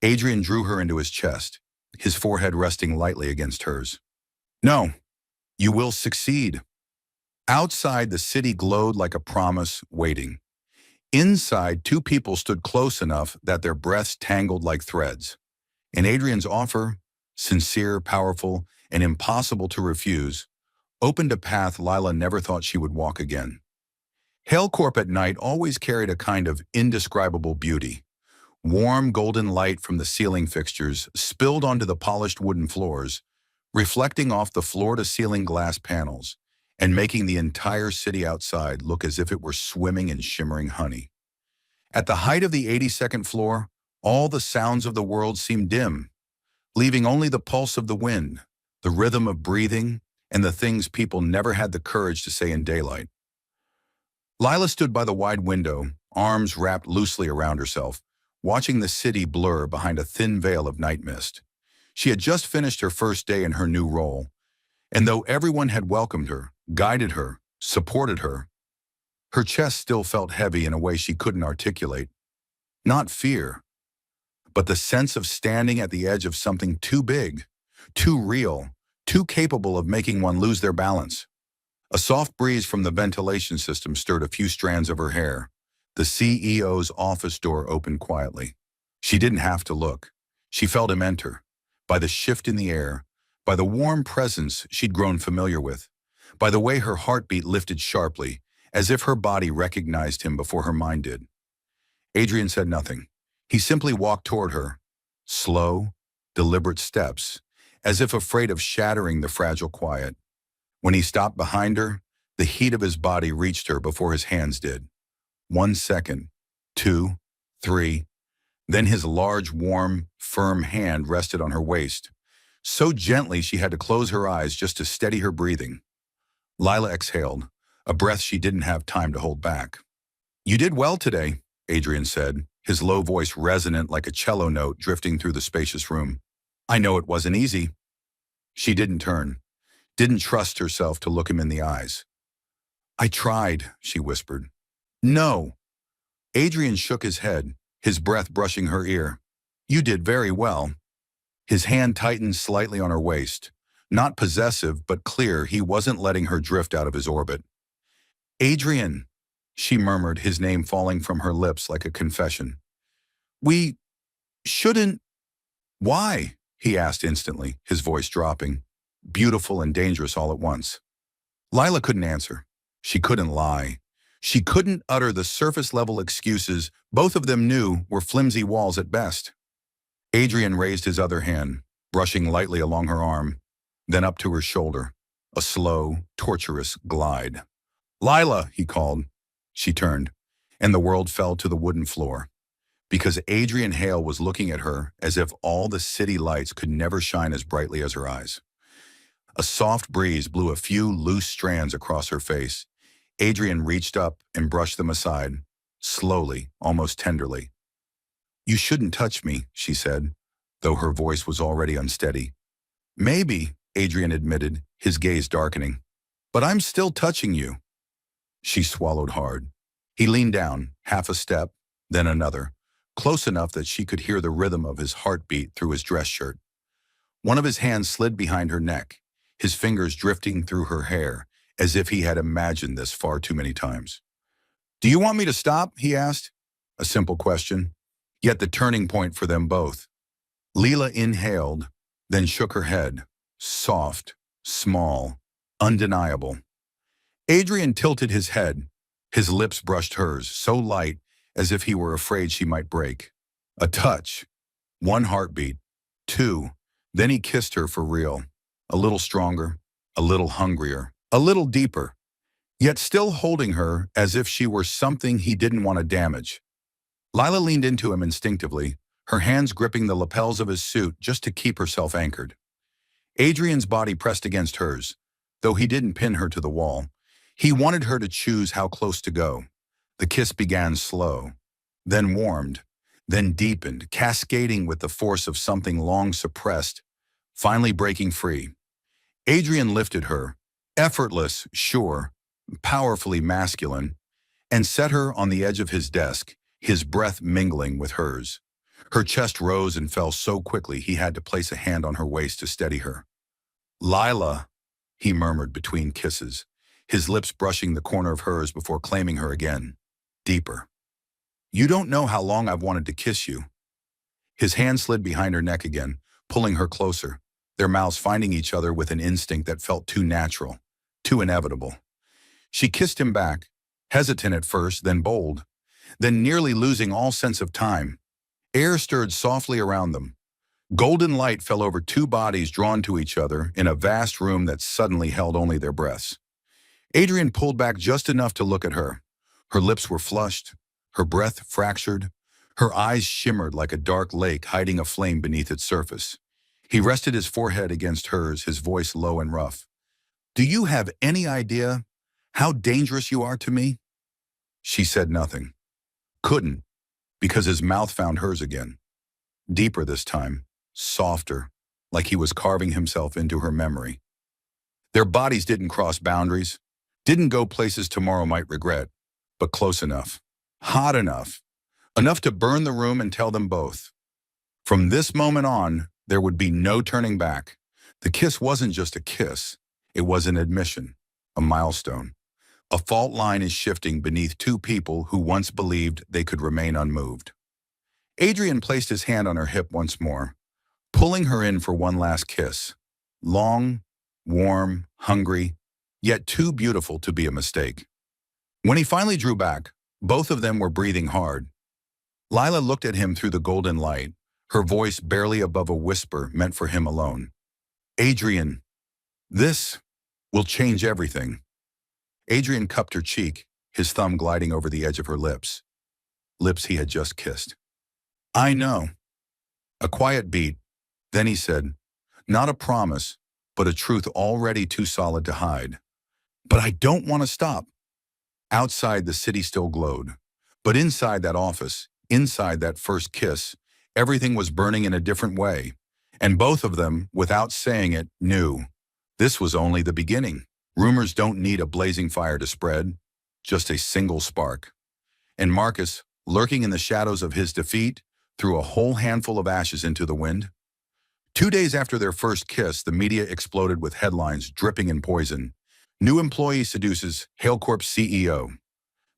Adrian drew her into his chest, his forehead resting lightly against hers. No, you will succeed. Outside, the city glowed like a promise, waiting. Inside, two people stood close enough that their breaths tangled like threads. And Adrian's offer, sincere, powerful, and impossible to refuse, opened a path Lila never thought she would walk again. Hale Corp at night always carried a kind of indescribable beauty. Warm golden light from the ceiling fixtures spilled onto the polished wooden floors, reflecting off the floor-to-ceiling glass panels and making the entire city outside look as if it were swimming in shimmering honey. At the height of the 82nd floor, all the sounds of the world seemed dim, leaving only the pulse of the wind, the rhythm of breathing, and the things people never had the courage to say in daylight. Lila stood by the wide window, arms wrapped loosely around herself, watching the city blur behind a thin veil of night mist. She had just finished her first day in her new role, and though everyone had welcomed her, guided her, supported her, her chest still felt heavy in a way she couldn't articulate. Not fear, but the sense of standing at the edge of something too big, too real, too capable of making one lose their balance. A soft breeze from the ventilation system stirred a few strands of her hair. The CEO's office door opened quietly. She didn't have to look. She felt him enter, by the shift in the air, by the warm presence she'd grown familiar with, by the way her heartbeat lifted sharply, as if her body recognized him before her mind did. Adrian said nothing. He simply walked toward her, slow, deliberate steps, as if afraid of shattering the fragile quiet. When he stopped behind her, the heat of his body reached her before his hands did. 1 second, 2, 3. Then his large, warm, firm hand rested on her waist. So gently she had to close her eyes just to steady her breathing. Lila exhaled, a breath she didn't have time to hold back. You did well today, Adrian said, his low voice resonant like a cello note drifting through the spacious room. I know it wasn't easy. She didn't turn, didn't trust herself to look him in the eyes. I tried, she whispered. No. Adrian shook his head, his breath brushing her ear. You did very well. His hand tightened slightly on her waist. Not possessive, but clear he wasn't letting her drift out of his orbit. Adrian, she murmured, his name falling from her lips like a confession. We shouldn't. Why? He asked instantly, his voice dropping. Beautiful and dangerous all at once. Lila couldn't answer. She couldn't lie. She couldn't utter the surface-level excuses both of them knew were flimsy walls at best. Adrian raised his other hand, brushing lightly along her arm, then up to her shoulder, a slow, torturous glide. Lila, he called. She turned, and the world fell to the wooden floor, because Adrian Hale was looking at her as if all the city lights could never shine as brightly as her eyes. A soft breeze blew a few loose strands across her face. Adrian reached up and brushed them aside, slowly, almost tenderly. You shouldn't touch me, she said, though her voice was already unsteady. Maybe, Adrian admitted, his gaze darkening. But I'm still touching you. She swallowed hard. He leaned down, half a step, then another, close enough that she could hear the rhythm of his heartbeat through his dress shirt. One of his hands slid behind her neck, his fingers drifting through her hair, as if he had imagined this far too many times. Do you want me to stop? He asked. A simple question, yet the turning point for them both. Leela inhaled, then shook her head, soft, small, undeniable. Adrian tilted his head. His lips brushed hers, so light as if he were afraid she might break. A touch, one heartbeat, two, then he kissed her for real, a little stronger, a little hungrier, a little deeper, yet still holding her as if she were something he didn't want to damage. Lila leaned into him instinctively, her hands gripping the lapels of his suit just to keep herself anchored. Adrian's body pressed against hers, though he didn't pin her to the wall. He wanted her to choose how close to go. The kiss began slow, then warmed, then deepened, cascading with the force of something long suppressed, finally breaking free. Adrian lifted her, effortless, sure, powerfully masculine, and set her on the edge of his desk, his breath mingling with hers. Her chest rose and fell so quickly he had to place a hand on her waist to steady her. Lila, he murmured between kisses, his lips brushing the corner of hers before claiming her again, deeper. You don't know how long I've wanted to kiss you. His hand slid behind her neck again, pulling her closer, their mouths finding each other with an instinct that felt too natural, too inevitable. She kissed him back, hesitant at first, then bold, then nearly losing all sense of time. Air stirred softly around them. Golden light fell over two bodies drawn to each other in a vast room that suddenly held only their breaths. Adrian pulled back just enough to look at her. Her lips were flushed, her breath fractured, her eyes shimmered like a dark lake hiding a flame beneath its surface. He rested his forehead against hers, his voice low and rough. Do you have any idea how dangerous you are to me? She said nothing. Couldn't, because his mouth found hers again. Deeper this time, softer, like he was carving himself into her memory. Their bodies didn't cross boundaries, didn't go places tomorrow might regret, but close enough, hot enough, enough to burn the room and tell them both. From this moment on, there would be no turning back. The kiss wasn't just a kiss, it was an admission, a milestone. A fault line is shifting beneath two people who once believed they could remain unmoved. Adrian placed his hand on her hip once more, pulling her in for one last kiss. Long, warm, hungry, yet too beautiful to be a mistake. When he finally drew back, both of them were breathing hard. Lila looked at him through the golden light, her voice barely above a whisper meant for him alone. Adrian, this will change everything. Adrian cupped her cheek, his thumb gliding over the edge of her lips. Lips he had just kissed. I know. A quiet beat, then he said, not a promise, but a truth already too solid to hide. But I don't want to stop. Outside, the city still glowed. But inside that office, inside that first kiss, everything was burning in a different way. And both of them, without saying it, knew. This was only the beginning. Rumors don't need a blazing fire to spread, just a single spark. And Marcus, lurking in the shadows of his defeat, threw a whole handful of ashes into the wind. 2 days after their first kiss, the media exploded with headlines dripping in poison. New employee seduces Hale Corp's CEO.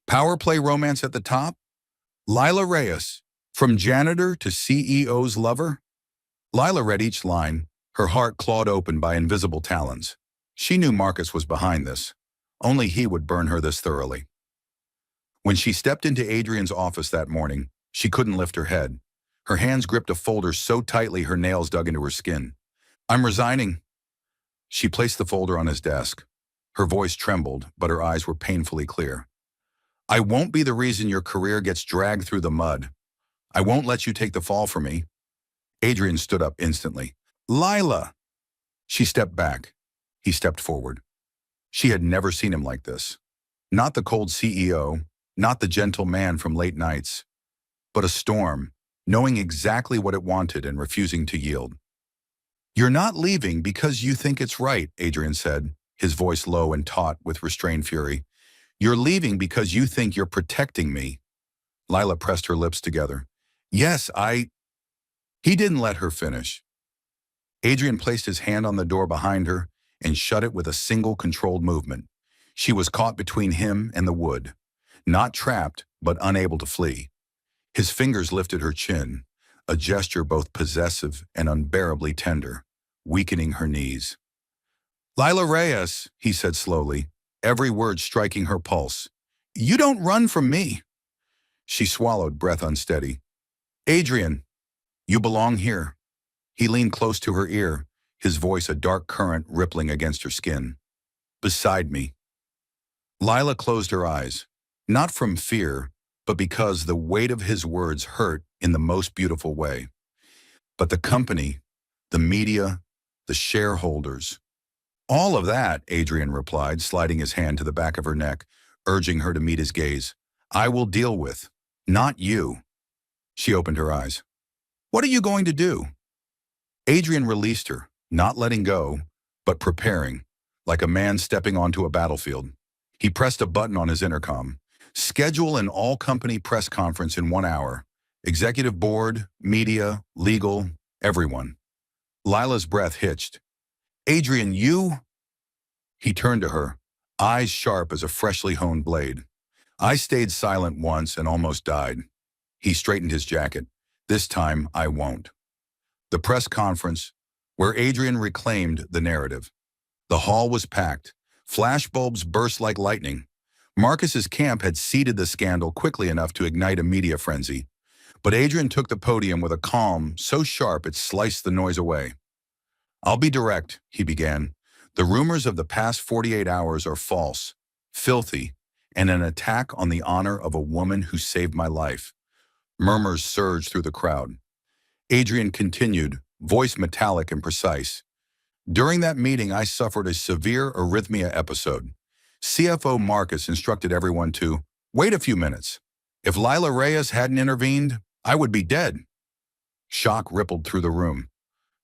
Power play romance at the top? Lila Reyes, from janitor to CEO's lover? Lila read each line, her heart clawed open by invisible talons. She knew Marcus was behind this. Only he would burn her this thoroughly. When she stepped into Adrian's office that morning, she couldn't lift her head. Her hands gripped a folder so tightly her nails dug into her skin. "I'm resigning." She placed the folder on his desk. Her voice trembled, but her eyes were painfully clear. "I won't be the reason your career gets dragged through the mud. I won't let you take the fall for me." Adrian stood up instantly. "Lila!" She stepped back. He stepped forward. She had never seen him like this. Not the cold CEO, not the gentle man from late nights, but a storm, knowing exactly what it wanted and refusing to yield. "You're not leaving because you think it's right," Adrian said, his voice low and taut with restrained fury. "You're leaving because you think you're protecting me." Lila pressed her lips together. "Yes, He didn't let her finish. Adrian placed his hand on the door behind her and shut it with a single controlled movement. She was caught between him and the wood, not trapped, but unable to flee. His fingers lifted her chin, a gesture both possessive and unbearably tender, weakening her knees. "Lila Reyes," he said slowly, every word striking her pulse. "You don't run from me." She swallowed, breath unsteady. "Adrian, you belong here." He leaned close to her ear, his voice a dark current rippling against her skin. "Beside me." Lila closed her eyes, not from fear, but because the weight of his words hurt in the most beautiful way. But the company, the media, the shareholders, all of that, Adrian replied, sliding his hand to the back of her neck, urging her to meet his gaze. "I will deal with, not you." She opened her eyes. "What are you going to do?" Adrian released her, not letting go, but preparing, like a man stepping onto a battlefield. He pressed a button on his intercom. "Schedule an all-company press conference in 1 hour. Executive board, media, legal, everyone." Lila's breath hitched. "Adrian, you—" He turned to her, eyes sharp as a freshly honed blade. "I stayed silent once and almost died." He straightened his jacket. "This time, I won't." The press conference, where Adrian reclaimed the narrative. The hall was packed. Flashbulbs burst like lightning. Marcus's camp had seeded the scandal quickly enough to ignite a media frenzy. But Adrian took the podium with a calm so sharp it sliced the noise away. "I'll be direct," he began. "The rumors of the past 48 hours are false, filthy, and an attack on the honor of a woman who saved my life." Murmurs surged through the crowd. Adrian continued, voice metallic and precise. "During that meeting, I suffered a severe arrhythmia episode. CFO Marcus instructed everyone to wait a few minutes. If Lila Reyes hadn't intervened, I would be dead." Shock rippled through the room.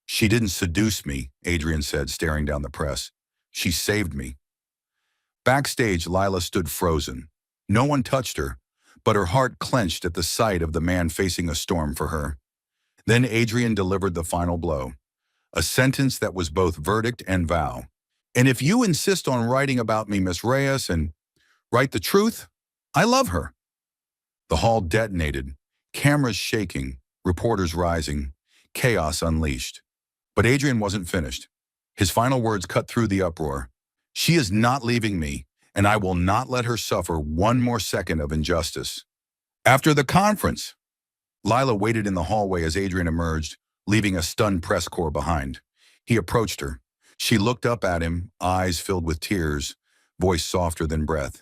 "She didn't seduce me," Adrian said, staring down the press. "She saved me." Backstage, Lila stood frozen. No one touched her, but her heart clenched at the sight of the man facing a storm for her. Then Adrian delivered the final blow, a sentence that was both verdict and vow. "And if you insist on writing about me, Miss Reyes, and write the truth, I love her." The hall detonated, cameras shaking, reporters rising, chaos unleashed. But Adrian wasn't finished. His final words cut through the uproar. "She is not leaving me, and I will not let her suffer one more second of injustice." After the conference, Lila waited in the hallway as Adrian emerged, leaving a stunned press corps behind. He approached her. She looked up at him, eyes filled with tears, voice softer than breath.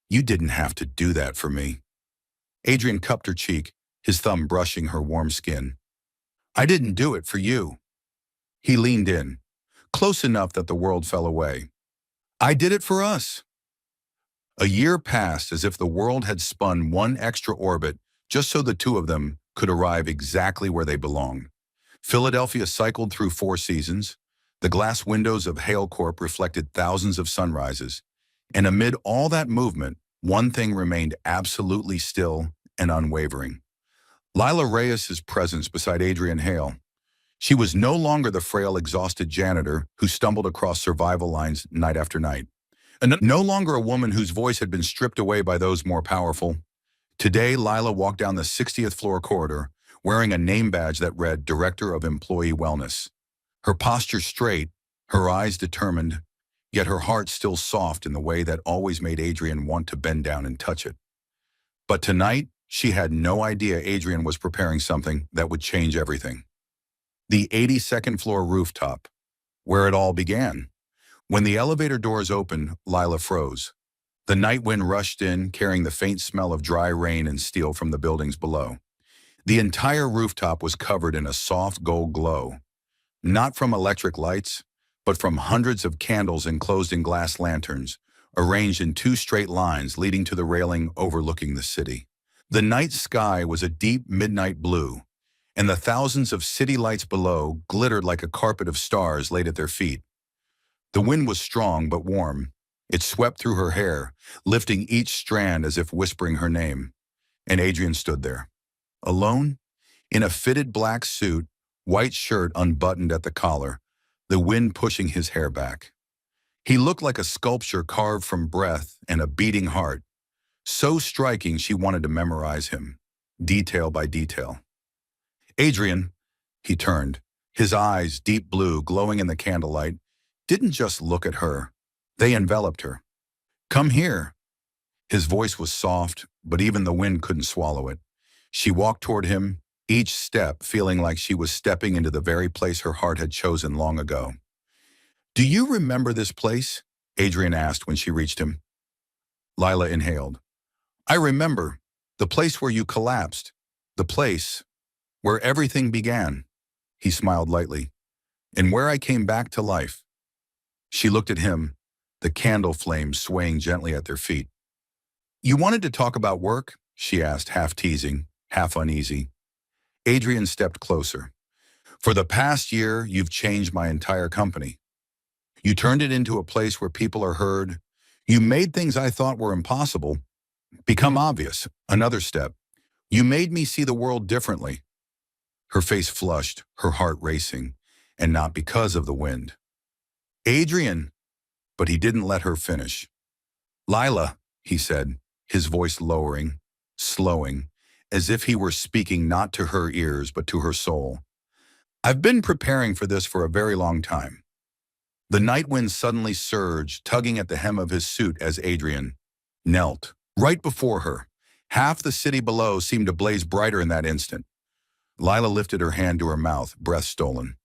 "You didn't have to do that for me." Adrian cupped her cheek, his thumb brushing her warm skin. "I didn't do it for you." He leaned in, close enough that the world fell away. "I did it for us." A year passed as if the world had spun one extra orbit just so the two of them could arrive exactly where they belonged. Philadelphia cycled through 4 seasons. The glass windows of Hale Corp reflected thousands of sunrises. And amid all that movement, one thing remained absolutely still and unwavering. Lila Reyes's presence beside Adrian Hale. She was no longer the frail, exhausted janitor who stumbled across survival lines night after night. And no longer a woman whose voice had been stripped away by those more powerful. Today, Lila walked down the 60th floor corridor wearing a name badge that read Director of Employee Wellness. Her posture straight, her eyes determined, yet her heart still soft in the way that always made Adrian want to bend down and touch it. But tonight, she had no idea Adrian was preparing something that would change everything. The 82nd floor rooftop, where it all began. When the elevator doors opened, Lila froze. The night wind rushed in, carrying the faint smell of dry rain and steel from the buildings below. The entire rooftop was covered in a soft gold glow, not from electric lights, but from hundreds of candles enclosed in glass lanterns, arranged in two straight lines leading to the railing overlooking the city. The night sky was a deep midnight blue, and the thousands of city lights below glittered like a carpet of stars laid at their feet. The wind was strong but warm. It swept through her hair, lifting each strand as if whispering her name. And Adrian stood there, alone, in a fitted black suit, white shirt unbuttoned at the collar, the wind pushing his hair back. He looked like a sculpture carved from breath and a beating heart, so striking she wanted to memorize him, detail by detail. Adrian, he turned, his eyes, deep blue, glowing in the candlelight, didn't just look at her. They enveloped her. Come here. His voice was soft, but even the wind couldn't swallow it. She walked toward him, each step feeling like she was stepping into the very place her heart had chosen long ago. Do you remember this place? Adrian asked when she reached him. Lila inhaled. I remember. The place where you collapsed. The place where everything began. He smiled lightly. And where I came back to life. She looked at him, the candle flames swaying gently at their feet. You wanted to talk about work? She asked, half teasing, half uneasy. Adrian stepped closer. For the past year, you've changed my entire company. You turned it into a place where people are heard. You made things I thought were impossible become obvious. Another step. You made me see the world differently. Her face flushed, her heart racing, and not because of the wind. Adrian, but he didn't let her finish. Lila, he said, his voice lowering, slowing, as if he were speaking not to her ears but to her soul. I've been preparing for this for a very long time. The night wind suddenly surged, tugging at the hem of his suit as Adrian knelt, right before her. Half the city below seemed to blaze brighter in that instant. Lila lifted her hand to her mouth, breath stolen.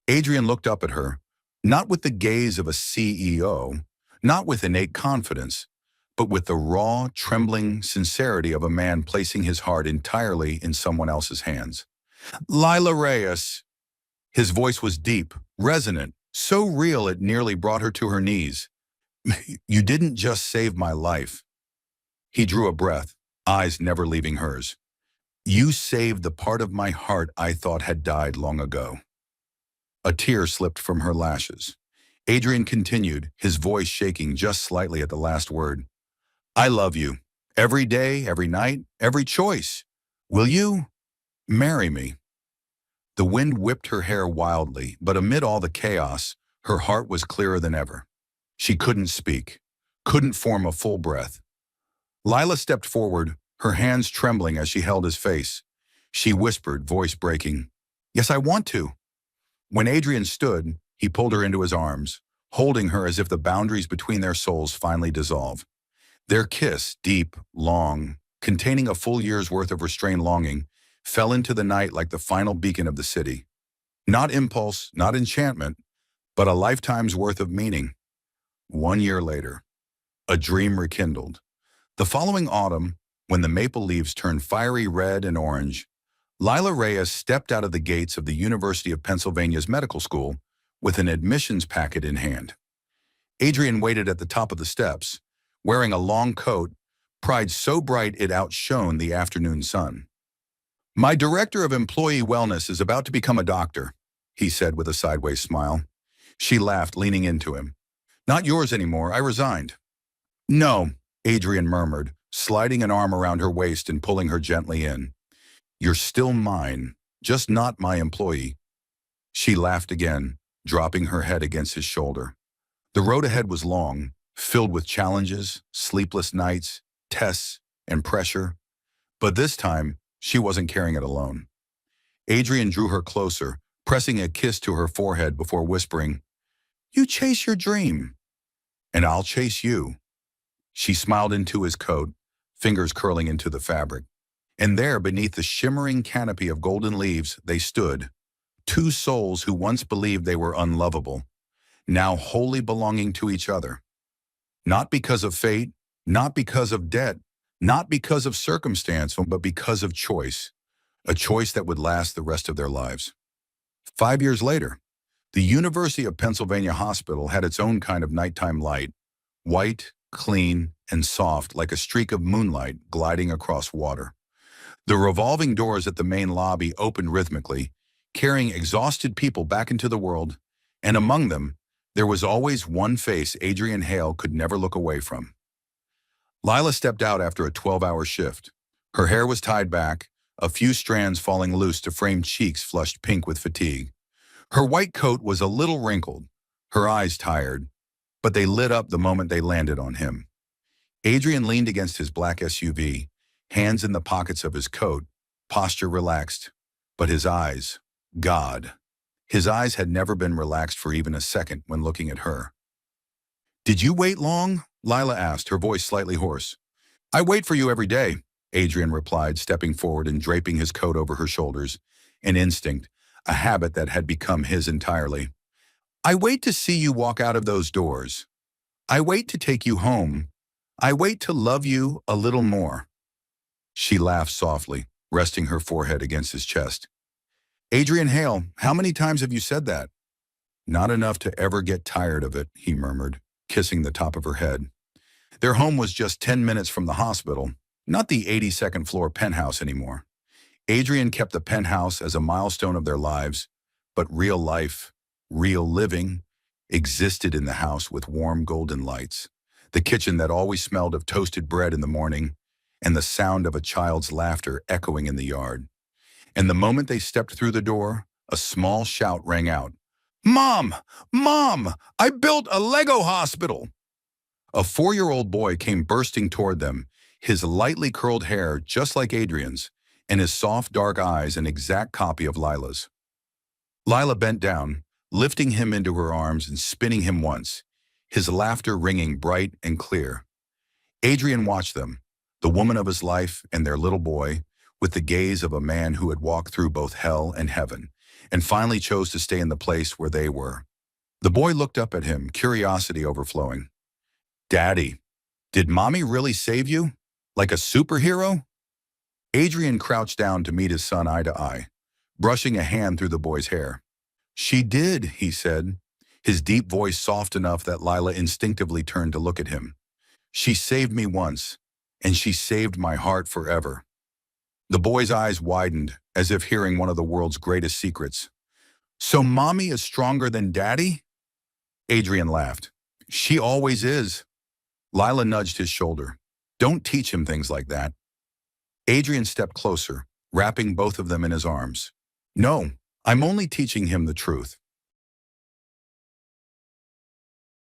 Adrian looked up at her, not with the gaze of a CEO, not with innate confidence, but with the raw, trembling sincerity of a man placing his heart entirely in someone else's hands. Lila Reyes. His voice was deep, resonant, so real it nearly brought her to her knees. You didn't just save my life. He drew a breath, eyes never leaving hers. You saved the part of my heart I thought had died long ago. A tear slipped from her lashes. Adrian continued, his voice shaking just slightly at the last word. I love you. Every day, every night, every choice. Will you marry me? The wind whipped her hair wildly, but amid all the chaos, her heart was clearer than ever. She couldn't speak, couldn't form a full breath. Lila stepped forward, her hands trembling as she held his face. She whispered, voice breaking, Yes, I want to. When Adrian stood, he pulled her into his arms, holding her as if the boundaries between their souls finally dissolved. Their kiss, deep, long, containing a full year's worth of restrained longing, fell into the night like the final beacon of the city. Not impulse, not enchantment, but a lifetime's worth of meaning. 1 year later, a dream rekindled. The following autumn, when the maple leaves turned fiery red and orange, Lila Reyes stepped out of the gates of the University of Pennsylvania's medical school with an admissions packet in hand. Adrian waited at the top of the steps, wearing a long coat, pride so bright it outshone the afternoon sun. My director of employee wellness is about to become a doctor, he said with a sideways smile. She laughed, leaning into him. Not yours anymore, I resigned. No, Adrian murmured, sliding an arm around her waist and pulling her gently in. You're still mine, just not my employee. She laughed again, dropping her head against his shoulder. The road ahead was long, filled with challenges, sleepless nights, tests, and pressure. But this time, she wasn't carrying it alone. Adrian drew her closer, pressing a kiss to her forehead before whispering, "You chase your dream, and I'll chase you." She smiled into his coat, fingers curling into the fabric. And there, beneath the shimmering canopy of golden leaves, they stood, two souls who once believed they were unlovable, now wholly belonging to each other. Not because of fate, not because of debt, not because of circumstance, but because of choice, a choice that would last the rest of their lives. 5 years later, the University of Pennsylvania Hospital had its own kind of nighttime light, white, clean, and soft like a streak of moonlight gliding across water. The revolving doors at the main lobby opened rhythmically, carrying exhausted people back into the world, and among them, there was always one face Adrian Hale could never look away from. Lila stepped out after a 12-hour shift. Her hair was tied back, a few strands falling loose to frame cheeks flushed pink with fatigue. Her white coat was a little wrinkled, her eyes tired, but they lit up the moment they landed on him. Adrian leaned against his black SUV, hands in the pockets of his coat, posture relaxed, but his eyes, God. His eyes had never been relaxed for even a second when looking at her. "Did you wait long?" Lila asked, her voice slightly hoarse. "I wait for you every day," Adrian replied, stepping forward and draping his coat over her shoulders, an instinct, a habit that had become his entirely. "I wait to see you walk out of those doors. I wait to take you home. I wait to love you a little more." She laughed softly, resting her forehead against his chest. "Adrian Hale, how many times have you said that?" "Not enough to ever get tired of it," he murmured, kissing the top of her head. Their home was just 10 minutes from the hospital, not the 82nd floor penthouse anymore. Adrian kept the penthouse as a milestone of their lives, but real life, real living, existed in the house with warm golden lights, the kitchen that always smelled of toasted bread in the morning, and the sound of a child's laughter echoing in the yard. And the moment they stepped through the door, a small shout rang out. "Mom! Mom! I built a Lego hospital!" A 4-year-old boy came bursting toward them, his lightly curled hair just like Adrian's, and his soft dark eyes an exact copy of Lila's. Lila bent down, lifting him into her arms and spinning him once, his laughter ringing bright and clear. Adrian watched them, the woman of his life and their little boy, with the gaze of a man who had walked through both hell and heaven, and finally chose to stay in the place where they were. The boy looked up at him, curiosity overflowing. "Daddy, did Mommy really save you? Like a superhero?" Adrian crouched down to meet his son eye to eye, brushing a hand through the boy's hair. "She did," he said, his deep voice soft enough that Lila instinctively turned to look at him. "She saved me once, and she saved my heart forever." The boy's eyes widened, as if hearing one of the world's greatest secrets. "So Mommy is stronger than Daddy?" Adrian laughed. "She always is." Lila nudged his shoulder. "Don't teach him things like that." Adrian stepped closer, wrapping both of them in his arms. "No, I'm only teaching him the truth.